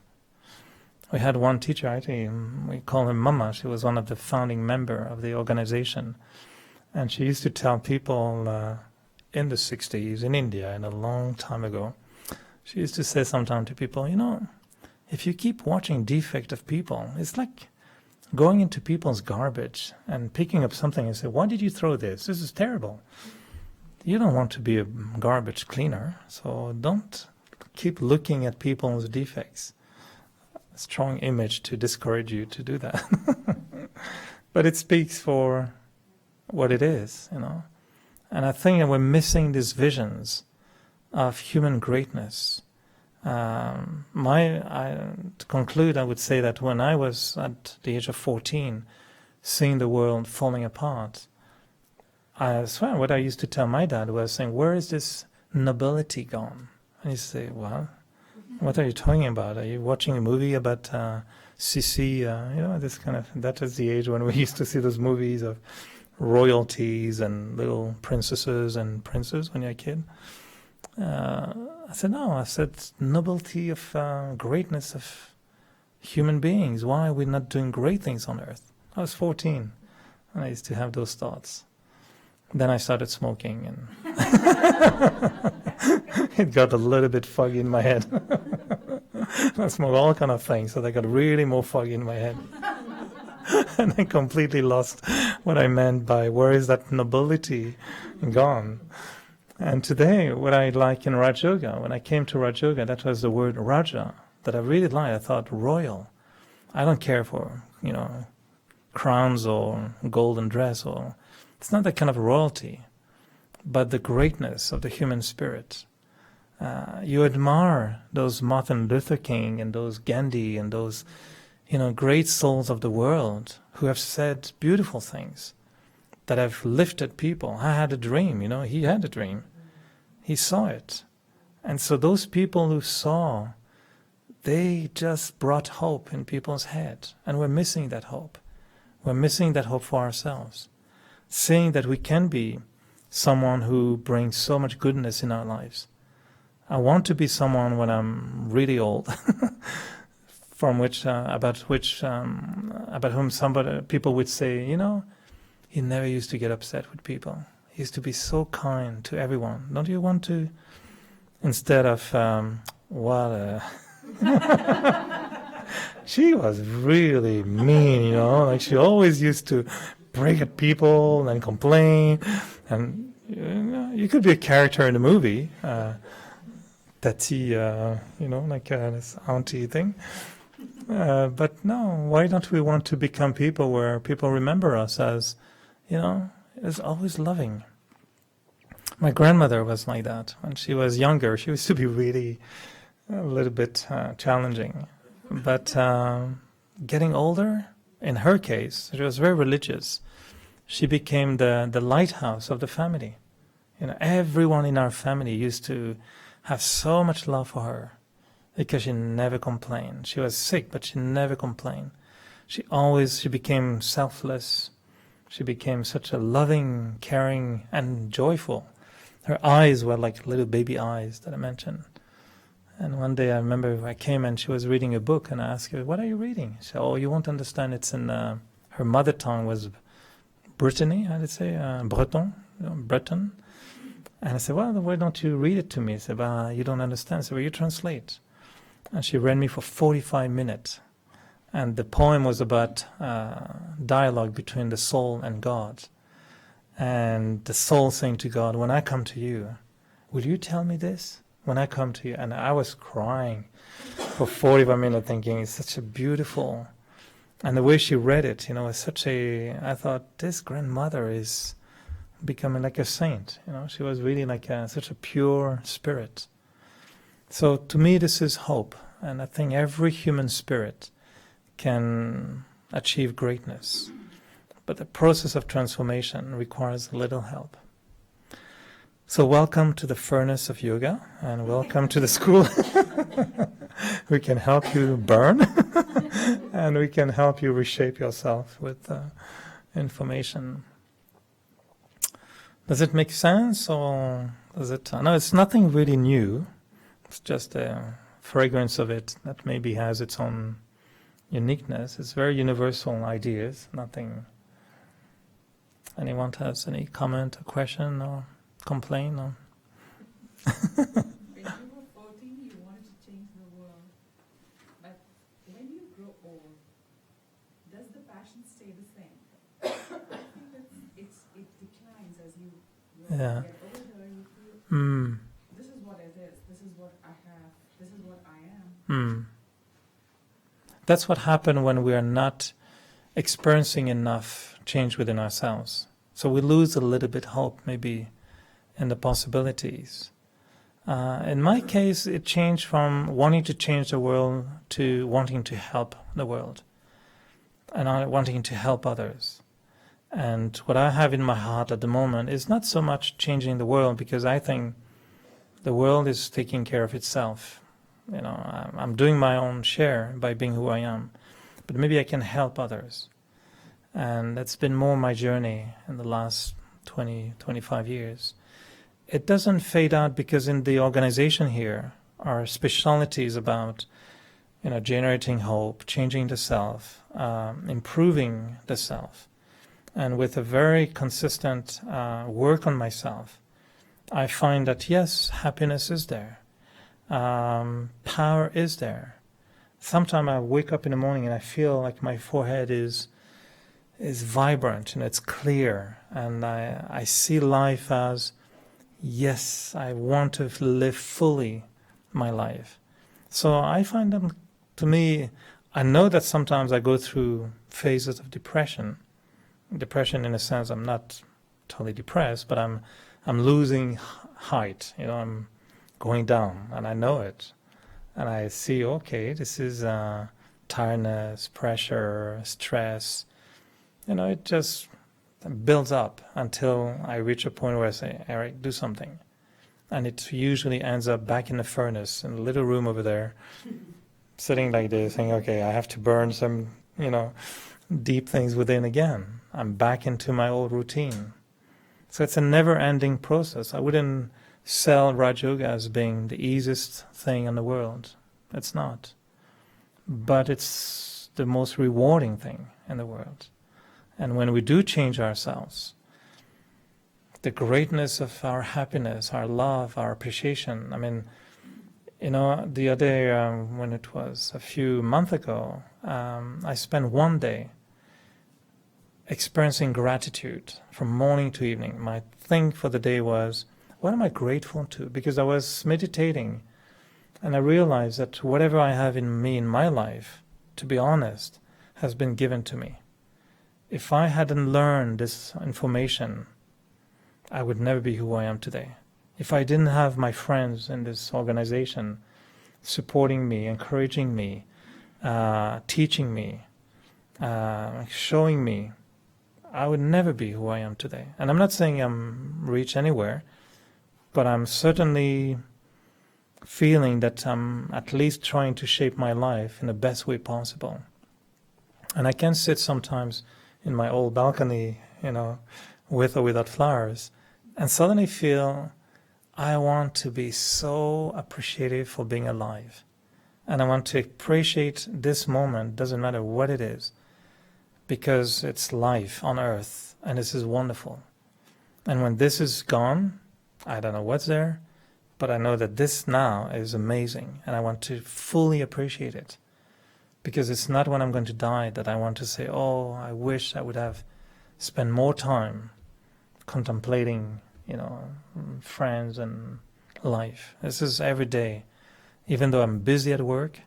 We had one teacher, actually, we call her Mama. She was one of the founding member of the organization, and she used to tell people, in the 60s in India, and a long time ago. She used to say sometimes to people, if you keep watching defect of people, it's like going into people's garbage and picking up something and say, why did you throw this? This is terrible. You don't want to be a garbage cleaner, so don't keep looking at people's defects. A strong image to discourage you to do that. But it speaks for what it is, And I think that we're missing these visions of human greatness. To conclude, I would say that when I was at the age of 14, seeing the world falling apart, I swear what I used to tell my dad was saying, where is this nobility gone? And he'd say, well, what are you talking about? Are you watching a movie about Sissi? This kind of, that is the age when we used to see those movies of royalties and little princesses and princes when you're a kid. I said, no, I said nobility of greatness of human beings. Why are we not doing great things on earth? I was 14 and I used to have those thoughts. Then I started smoking and it got a little bit foggy in my head. I smoked all kind of things, so they got really more foggy in my head. And I completely lost what I meant by where is that nobility gone. And today, what I like in Raj Yoga, when I came to Raj Yoga, that was the word Raja that I really liked. I thought royal. I don't care for, crowns or golden dress, or it's not that kind of royalty, but the greatness of the human spirit. You admire those Martin Luther King and those Gandhi and those, great souls of the world who have said beautiful things that have lifted people. I had a dream, he had a dream. He saw it. And so those people who saw, they just brought hope in people's head. And we're missing that hope. We're missing that hope for ourselves. Seeing that we can be someone who brings so much goodness in our lives. I want to be someone when I'm really old, about whom people would say, he never used to get upset with people. He used to be so kind to everyone. Don't you want to? Instead of, she was really mean, like she always used to break at people and complain. And you could be a character in a movie, Tati, this auntie thing. But no, why don't we want to become people where people remember us as, is always loving. My grandmother was like that. When she was younger, she used to be really a little bit challenging. But getting older, in her case, she was very religious. She became the lighthouse of the family. Everyone in our family used to have so much love for her because she never complained. She was sick, but she never complained. She became selfless. She became such a loving, caring, and joyful. Her eyes were like little baby eyes that I mentioned. And one day I remember I came and she was reading a book and I asked her, what are you reading? She said, you won't understand. It's in, her mother tongue was Brittany, I'd say, Breton. And I said, well, why don't you read it to me? She said, you don't understand. So you translate. And she read me for 45 minutes. And the poem was about dialogue between the soul and God. And the soul saying to God, when I come to you, will you tell me this? When I come to you. And I was crying for 45 minutes thinking it's such a beautiful, and the way she read it, was I thought this grandmother is becoming like a saint. She was really like such a pure spirit. So to me, this is hope. And I think every human spirit can achieve greatness. But the process of transformation requires a little help. So welcome to the furnace of yoga, and welcome to the school. We can help you burn, and we can help you reshape yourself with information. Does it make sense, or does it? No, it's nothing really new. It's just a fragrance of it that maybe has its own uniqueness. It's very universal ideas, nothing. Anyone has any comment or question? Or complain. Or When you were 14, you wanted to change the world. But when you grow old, does the passion stay the same? I think it declines as you Yeah. get older. You feel Mm. this is what it is. This is what I have. This is what I am. Mm. That's what happened when we are not experiencing enough change within ourselves. So we lose a little bit hope, maybe, in the possibilities. In my case, it changed from wanting to change the world to wanting to help the world and wanting to help others. And what I have in my heart at the moment is not so much changing the world, because I think the world is taking care of itself. You know, I'm doing my own share by being who I am, but maybe I can help others. And that's been more my journey in the last 20, 25 years. It doesn't fade out, because in the organization here, our specialty is about, generating hope, changing the self, improving the self. And with a very consistent work on myself, I find that yes, happiness is there. Power is there. Sometimes I wake up in the morning and I feel like my forehead is vibrant and it's clear, and I see life as, yes, I want to live fully my life. So I find them, to me, I know that sometimes I go through phases of depression. Depression in a sense, I'm not totally depressed, but I'm losing height. I'm going down, and I know it. And I see, okay, this is tiredness, pressure, stress. It just builds up until I reach a point where I say, Eric, do something. And it usually ends up back in the furnace, in the little room over there, sitting like this, saying, okay, I have to burn some, deep things within again. I'm back into my old routine. So it's a never-ending process. I wouldn't sell Raj Yoga as being the easiest thing in the world. It's not. But it's the most rewarding thing in the world. And when we do change ourselves, the greatness of our happiness, our love, our appreciation. I mean, the other day, when it was a few months ago, I spent one day experiencing gratitude from morning to evening. My thing for the day was, what am I grateful to? Because I was meditating, and I realized that whatever I have in me in my life, to be honest, has been given to me. If I hadn't learned this information, I would never be who I am today. If I didn't have my friends in this organization supporting me, encouraging me, teaching me, showing me, I would never be who I am today. And I'm not saying I'm rich anywhere, but I'm certainly feeling that I'm at least trying to shape my life in the best way possible. And I can sit sometimes in my old balcony, with or without flowers, and suddenly feel I want to be so appreciative for being alive. And I want to appreciate this moment, doesn't matter what it is, because it's life on earth, and this is wonderful. And when this is gone, I don't know what's there, but I know that this now is amazing, and I want to fully appreciate it. Because it's not when I'm going to die that I want to say, oh, I wish I would have spent more time contemplating, friends and life. This is every day. Even though I'm busy at work,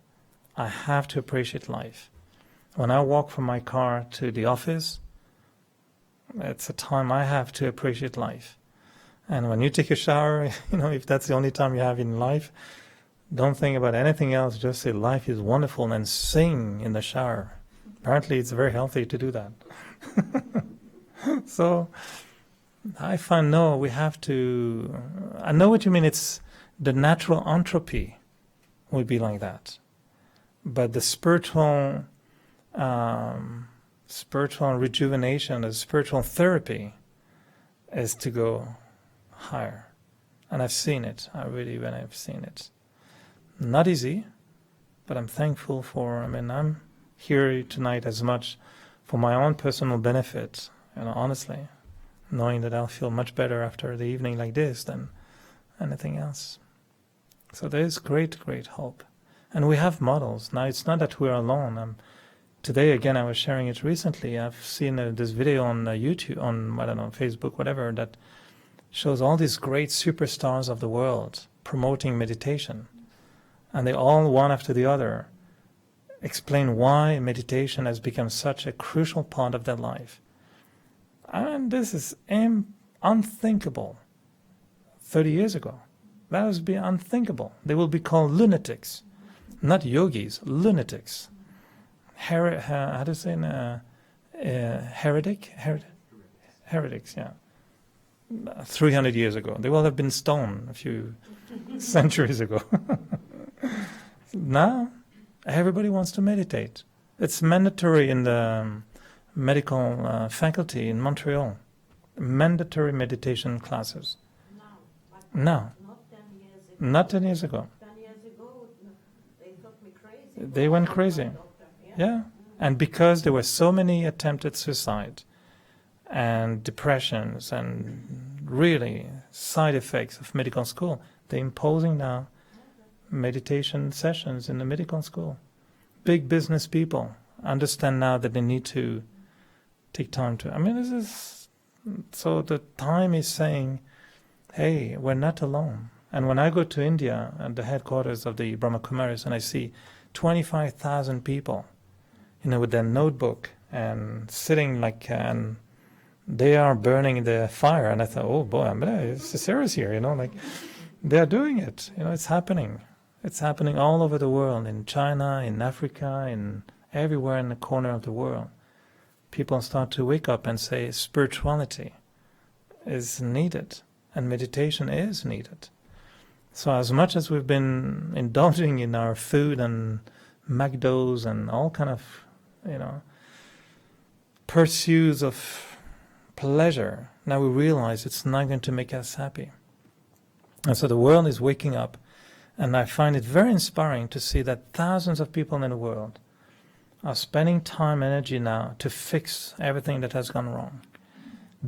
I have to appreciate life. When I walk from my car to the office, it's a time I have to appreciate life. And when you take a shower, if that's the only time you have in life, don't think about anything else, just say life is wonderful and sing in the shower. Apparently it's very healthy to do that. So I find, we have to, I know what you mean, it's the natural entropy would be like that. But the spiritual rejuvenation, the spiritual therapy is to go higher. And I've seen it, I've seen it. Not easy, but I'm thankful I'm here tonight as much for my own personal benefit, honestly. knowing that I'll feel much better after the evening like this than anything else. So there is great, great hope. And we have models. Now, it's not that we're alone. Today, again, I was sharing it recently. I've seen this video on YouTube, on, I don't know, Facebook, whatever, that shows all these great superstars of the world promoting meditation. And they all, one after the other, explain why meditation has become such a crucial part of their life. And this is unthinkable 30 years ago. That would be unthinkable. They will be called lunatics. Not yogis, lunatics. How do you say heretic? Heretics, yeah. 300 years ago. They will have been stoned a few centuries ago. Now, everybody wants to meditate. It's mandatory in the medical faculty in Montreal. Mandatory meditation classes. Now. Not 10 years ago. 10 years ago, they thought me crazy. They went crazy. Yeah. And because there were so many attempted suicide and depressions and really side effects of medical school, they're imposing now meditation sessions in the medical school. Big business people understand now that they need to take time to. I mean, this is. So the time is saying, hey, we're not alone. And when I go to India at the headquarters of the Brahma Kumaris and I see 25,000 people, with their notebook and sitting like, and they are burning the fire. And I thought, oh boy, it's serious here, like they're doing it. It's happening. It's happening all over the world, in China, in Africa, in everywhere in the corner of the world. People start to wake up and say spirituality is needed and meditation is needed. So as much as we've been indulging in our food and McDo's and all kind of, pursuits of pleasure, now we realize it's not going to make us happy. And so the world is waking up, and I find it very inspiring to see that thousands of people in the world are spending time and energy now to fix everything that has gone wrong.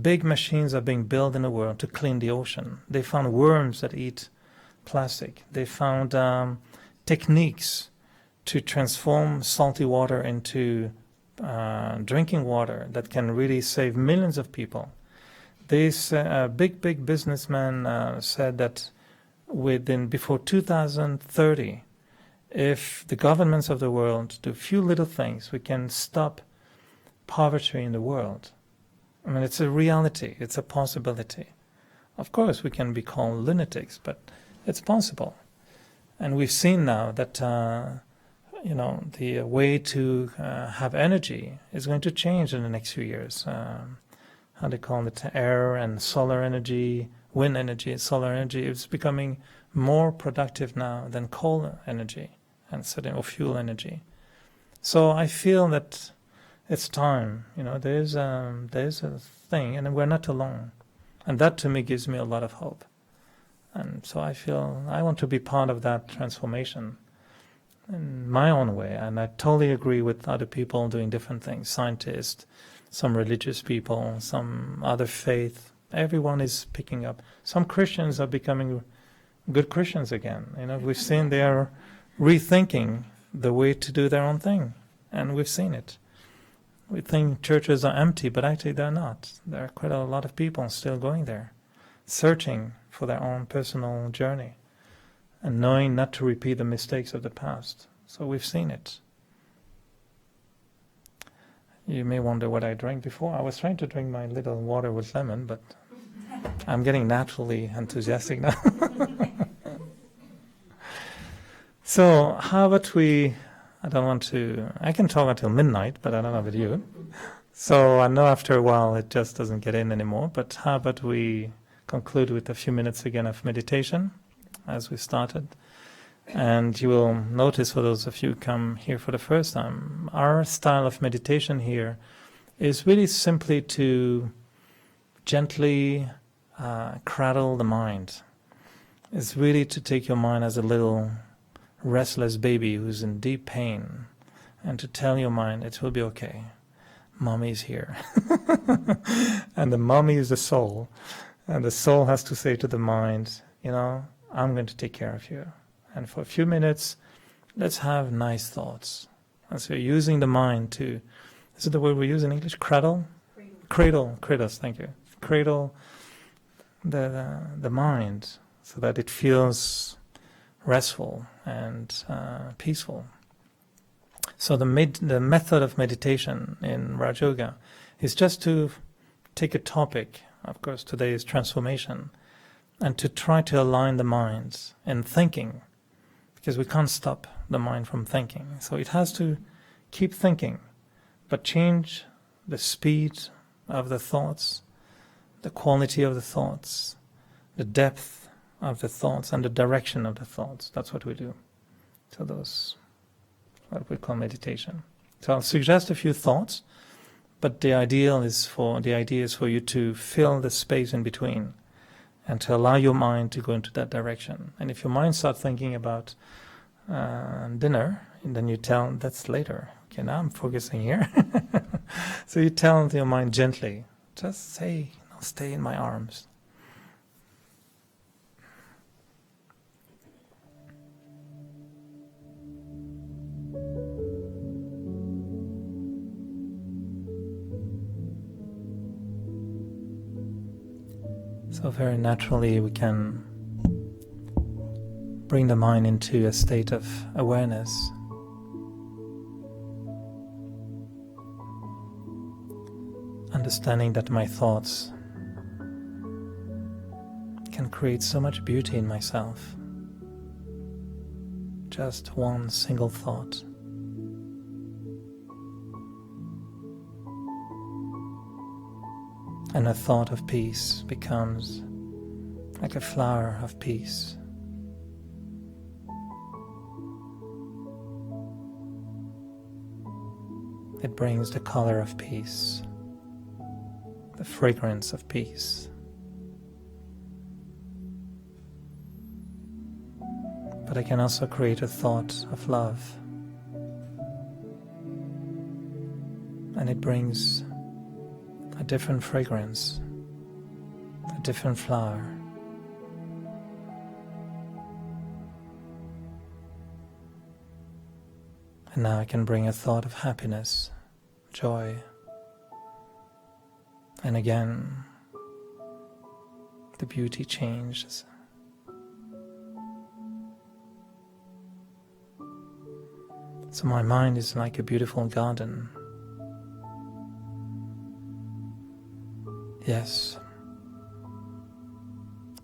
Big machines are being built in the world to clean the ocean. They found worms that eat plastic. They found techniques to transform salty water into drinking water that can really save millions of people. This big businessman said that before 2030, if the governments of the world do a few little things, we can stop poverty in the world. I mean, it's a reality. It's a possibility. Of course, we can be called lunatics, but it's possible. And we've seen now that, the way to have energy is going to change in the next few years. How they call it, air and solar energy, wind energy, solar energy. It's becoming more productive now than coal energy or fuel energy. So I feel that it's time. There's a thing, and we're not alone. And that to me gives me a lot of hope. And so I feel I want to be part of that transformation in my own way. And I totally agree with other people doing different things, scientists, some religious people, some other faith. Everyone is picking up. Some Christians are becoming good Christians again. We've seen they are rethinking the way to do their own thing. And we've seen it. We think churches are empty, but actually they're not. There are quite a lot of people still going there, searching for their own personal journey and knowing not to repeat the mistakes of the past. So we've seen it. You may wonder what I drank before. I was trying to drink my little water with lemon, but I'm getting naturally enthusiastic now. So how about I can talk until midnight, but I don't know about you. So I know after a while it just doesn't get in anymore, but how about we conclude with a few minutes again of meditation as we started. And you will notice, for those of you who come here for the first time, our style of meditation here is really simply to gently cradle the mind. It's really to take your mind as a little restless baby who's in deep pain and to tell your mind it will be okay. mommy is here. And the mommy is the soul. And the soul has to say to the mind, I'm going to take care of you. And for a few minutes, let's have nice thoughts. And so you're using the mind to, is it the word we use in English? Cradle? Cradle, thank you. Cradle the mind so that it feels restful and peaceful. So the method of meditation in Raj Yoga is just to take a topic, of course today is transformation, and to try to align the mind in thinking, because we can't stop the mind from thinking. So it has to keep thinking, but change the speed of the thoughts, the quality of the thoughts, the depth of the thoughts, and the direction of the thoughts. That's what we do. So those, what we call meditation. So I'll suggest a few thoughts, but the idea is for you to fill the space in between and to allow your mind to go into that direction. And if your mind starts thinking about dinner, and then you tell, that's later. Okay, now I'm focusing here. So you tell your mind gently, just say, stay in my arms. So very naturally we can bring the mind into a state of awareness. Understanding that my thoughts can create so much beauty in myself. Just one single thought. And a thought of peace becomes like a flower of peace. It brings the color of peace, the fragrance of peace. But I can also create a thought of love, and it brings a different fragrance, a different flower. And now I can bring a thought of happiness, joy. And again, the beauty changes. So my mind is like a beautiful garden. Yes,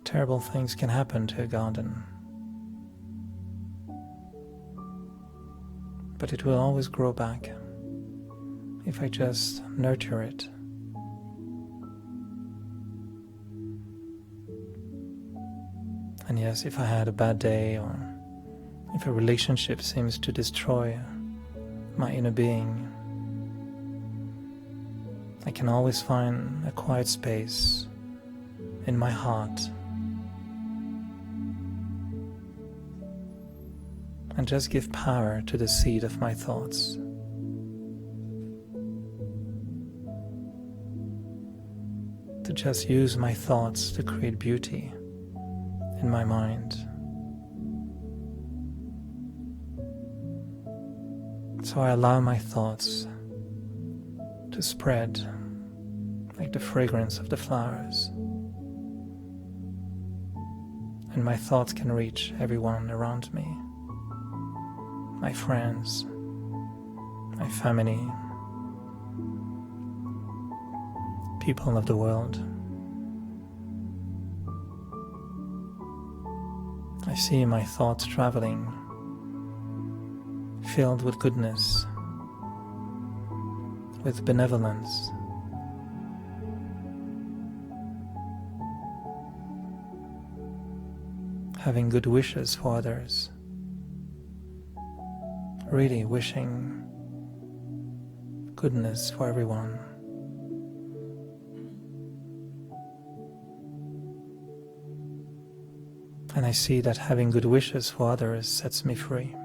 terrible things can happen to a garden, but it will always grow back if I just nurture it. And yes, if I had a bad day, or if a relationship seems to destroy my inner being, I can always find a quiet space in my heart and just give power to the seed of my thoughts. To just use my thoughts to create beauty in my mind. So I allow my thoughts to spread like the fragrance of the flowers. And my thoughts can reach everyone around me, my friends, my family, people of the world. I see my thoughts traveling, filled with goodness, with benevolence. Having good wishes for others, really wishing goodness for everyone. And I see that having good wishes for others sets me free.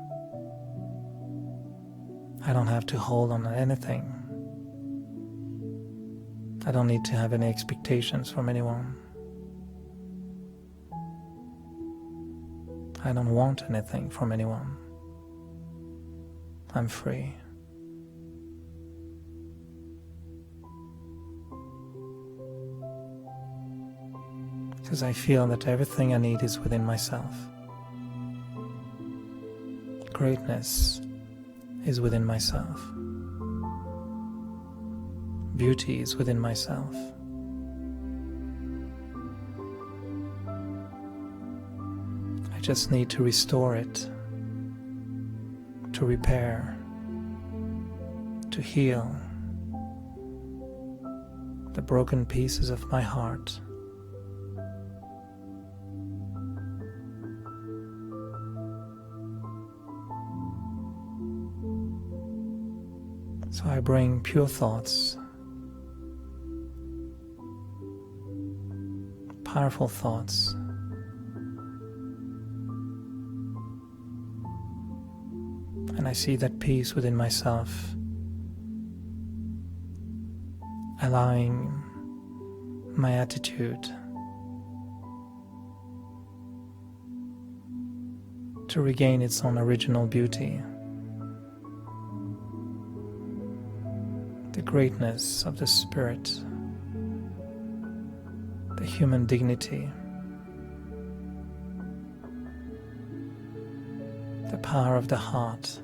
I don't have to hold on to anything. I don't need to have any expectations from anyone. I don't want anything from anyone. I'm free. Because I feel that everything I need is within myself. Greatness is within myself. Beauty is within myself. I just need to restore it, to repair, to heal the broken pieces of my heart. So I bring pure thoughts, powerful thoughts, and I see that peace within myself, allowing my attitude to regain its own original beauty. The greatness of the spirit, the human dignity, the power of the heart,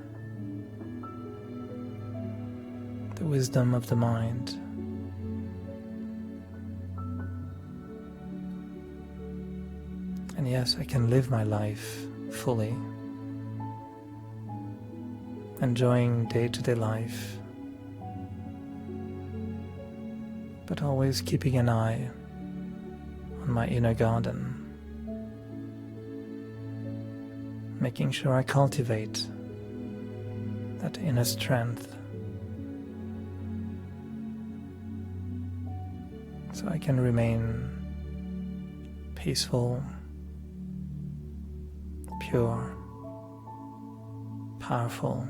the wisdom of the mind. And yes, I can live my life fully, enjoying day-to-day life, but always keeping an eye on my inner garden, making sure I cultivate that inner strength so I can remain peaceful, pure, powerful,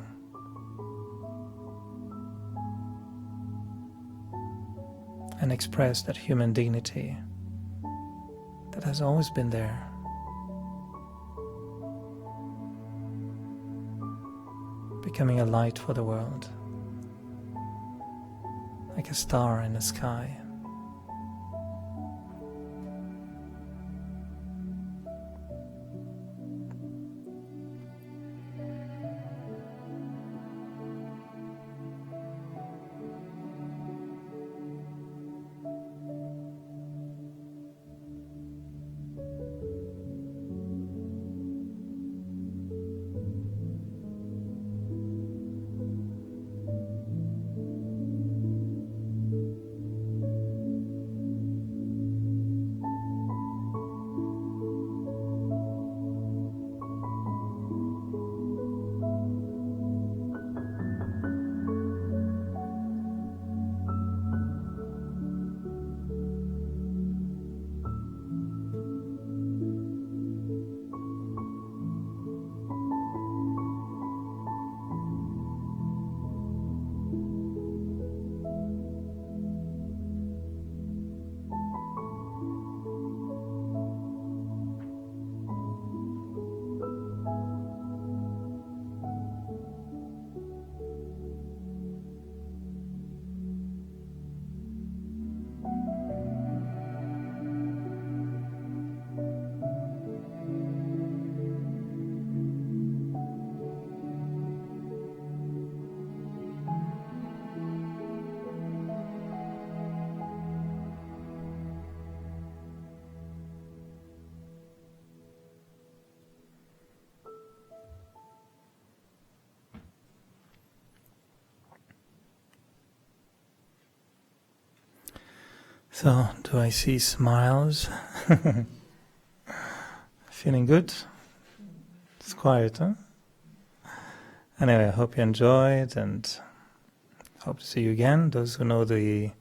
and express that human dignity that has always been there. Becoming a light for the world, like a star in the sky. So, do I see smiles? Feeling good? It's quiet, huh? Anyway, I hope you enjoyed and hope to see you again. Those who know the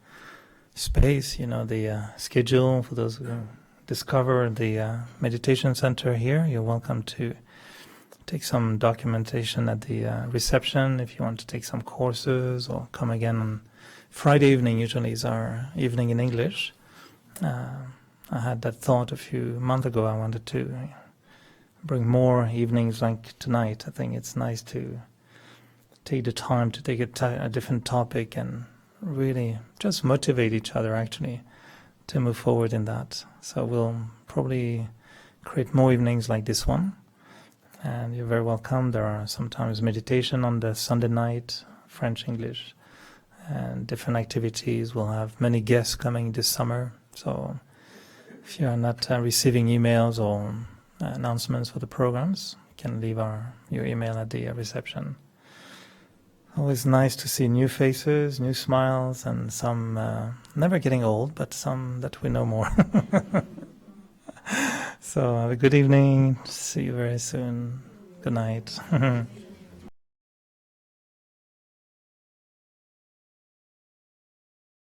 space, you know the schedule, for those who discover the meditation center here, you're welcome to take some documentation at the reception if you want to take some courses or come again on Friday evening usually is our evening in English. I had that thought a few months ago. I wanted to bring more evenings like tonight. I think it's nice to take the time to take a different topic and really just motivate each other actually to move forward in that. So we'll probably create more evenings like this one. And you're very welcome. There are sometimes meditation on the Sunday night, French, English, and different activities. We'll have many guests coming this summer. So if you are not receiving emails or announcements for the programs, you can leave your email at the reception. Always nice to see new faces, new smiles, and some never getting old, but some that we know more. So have a good evening. See you very soon. Good night.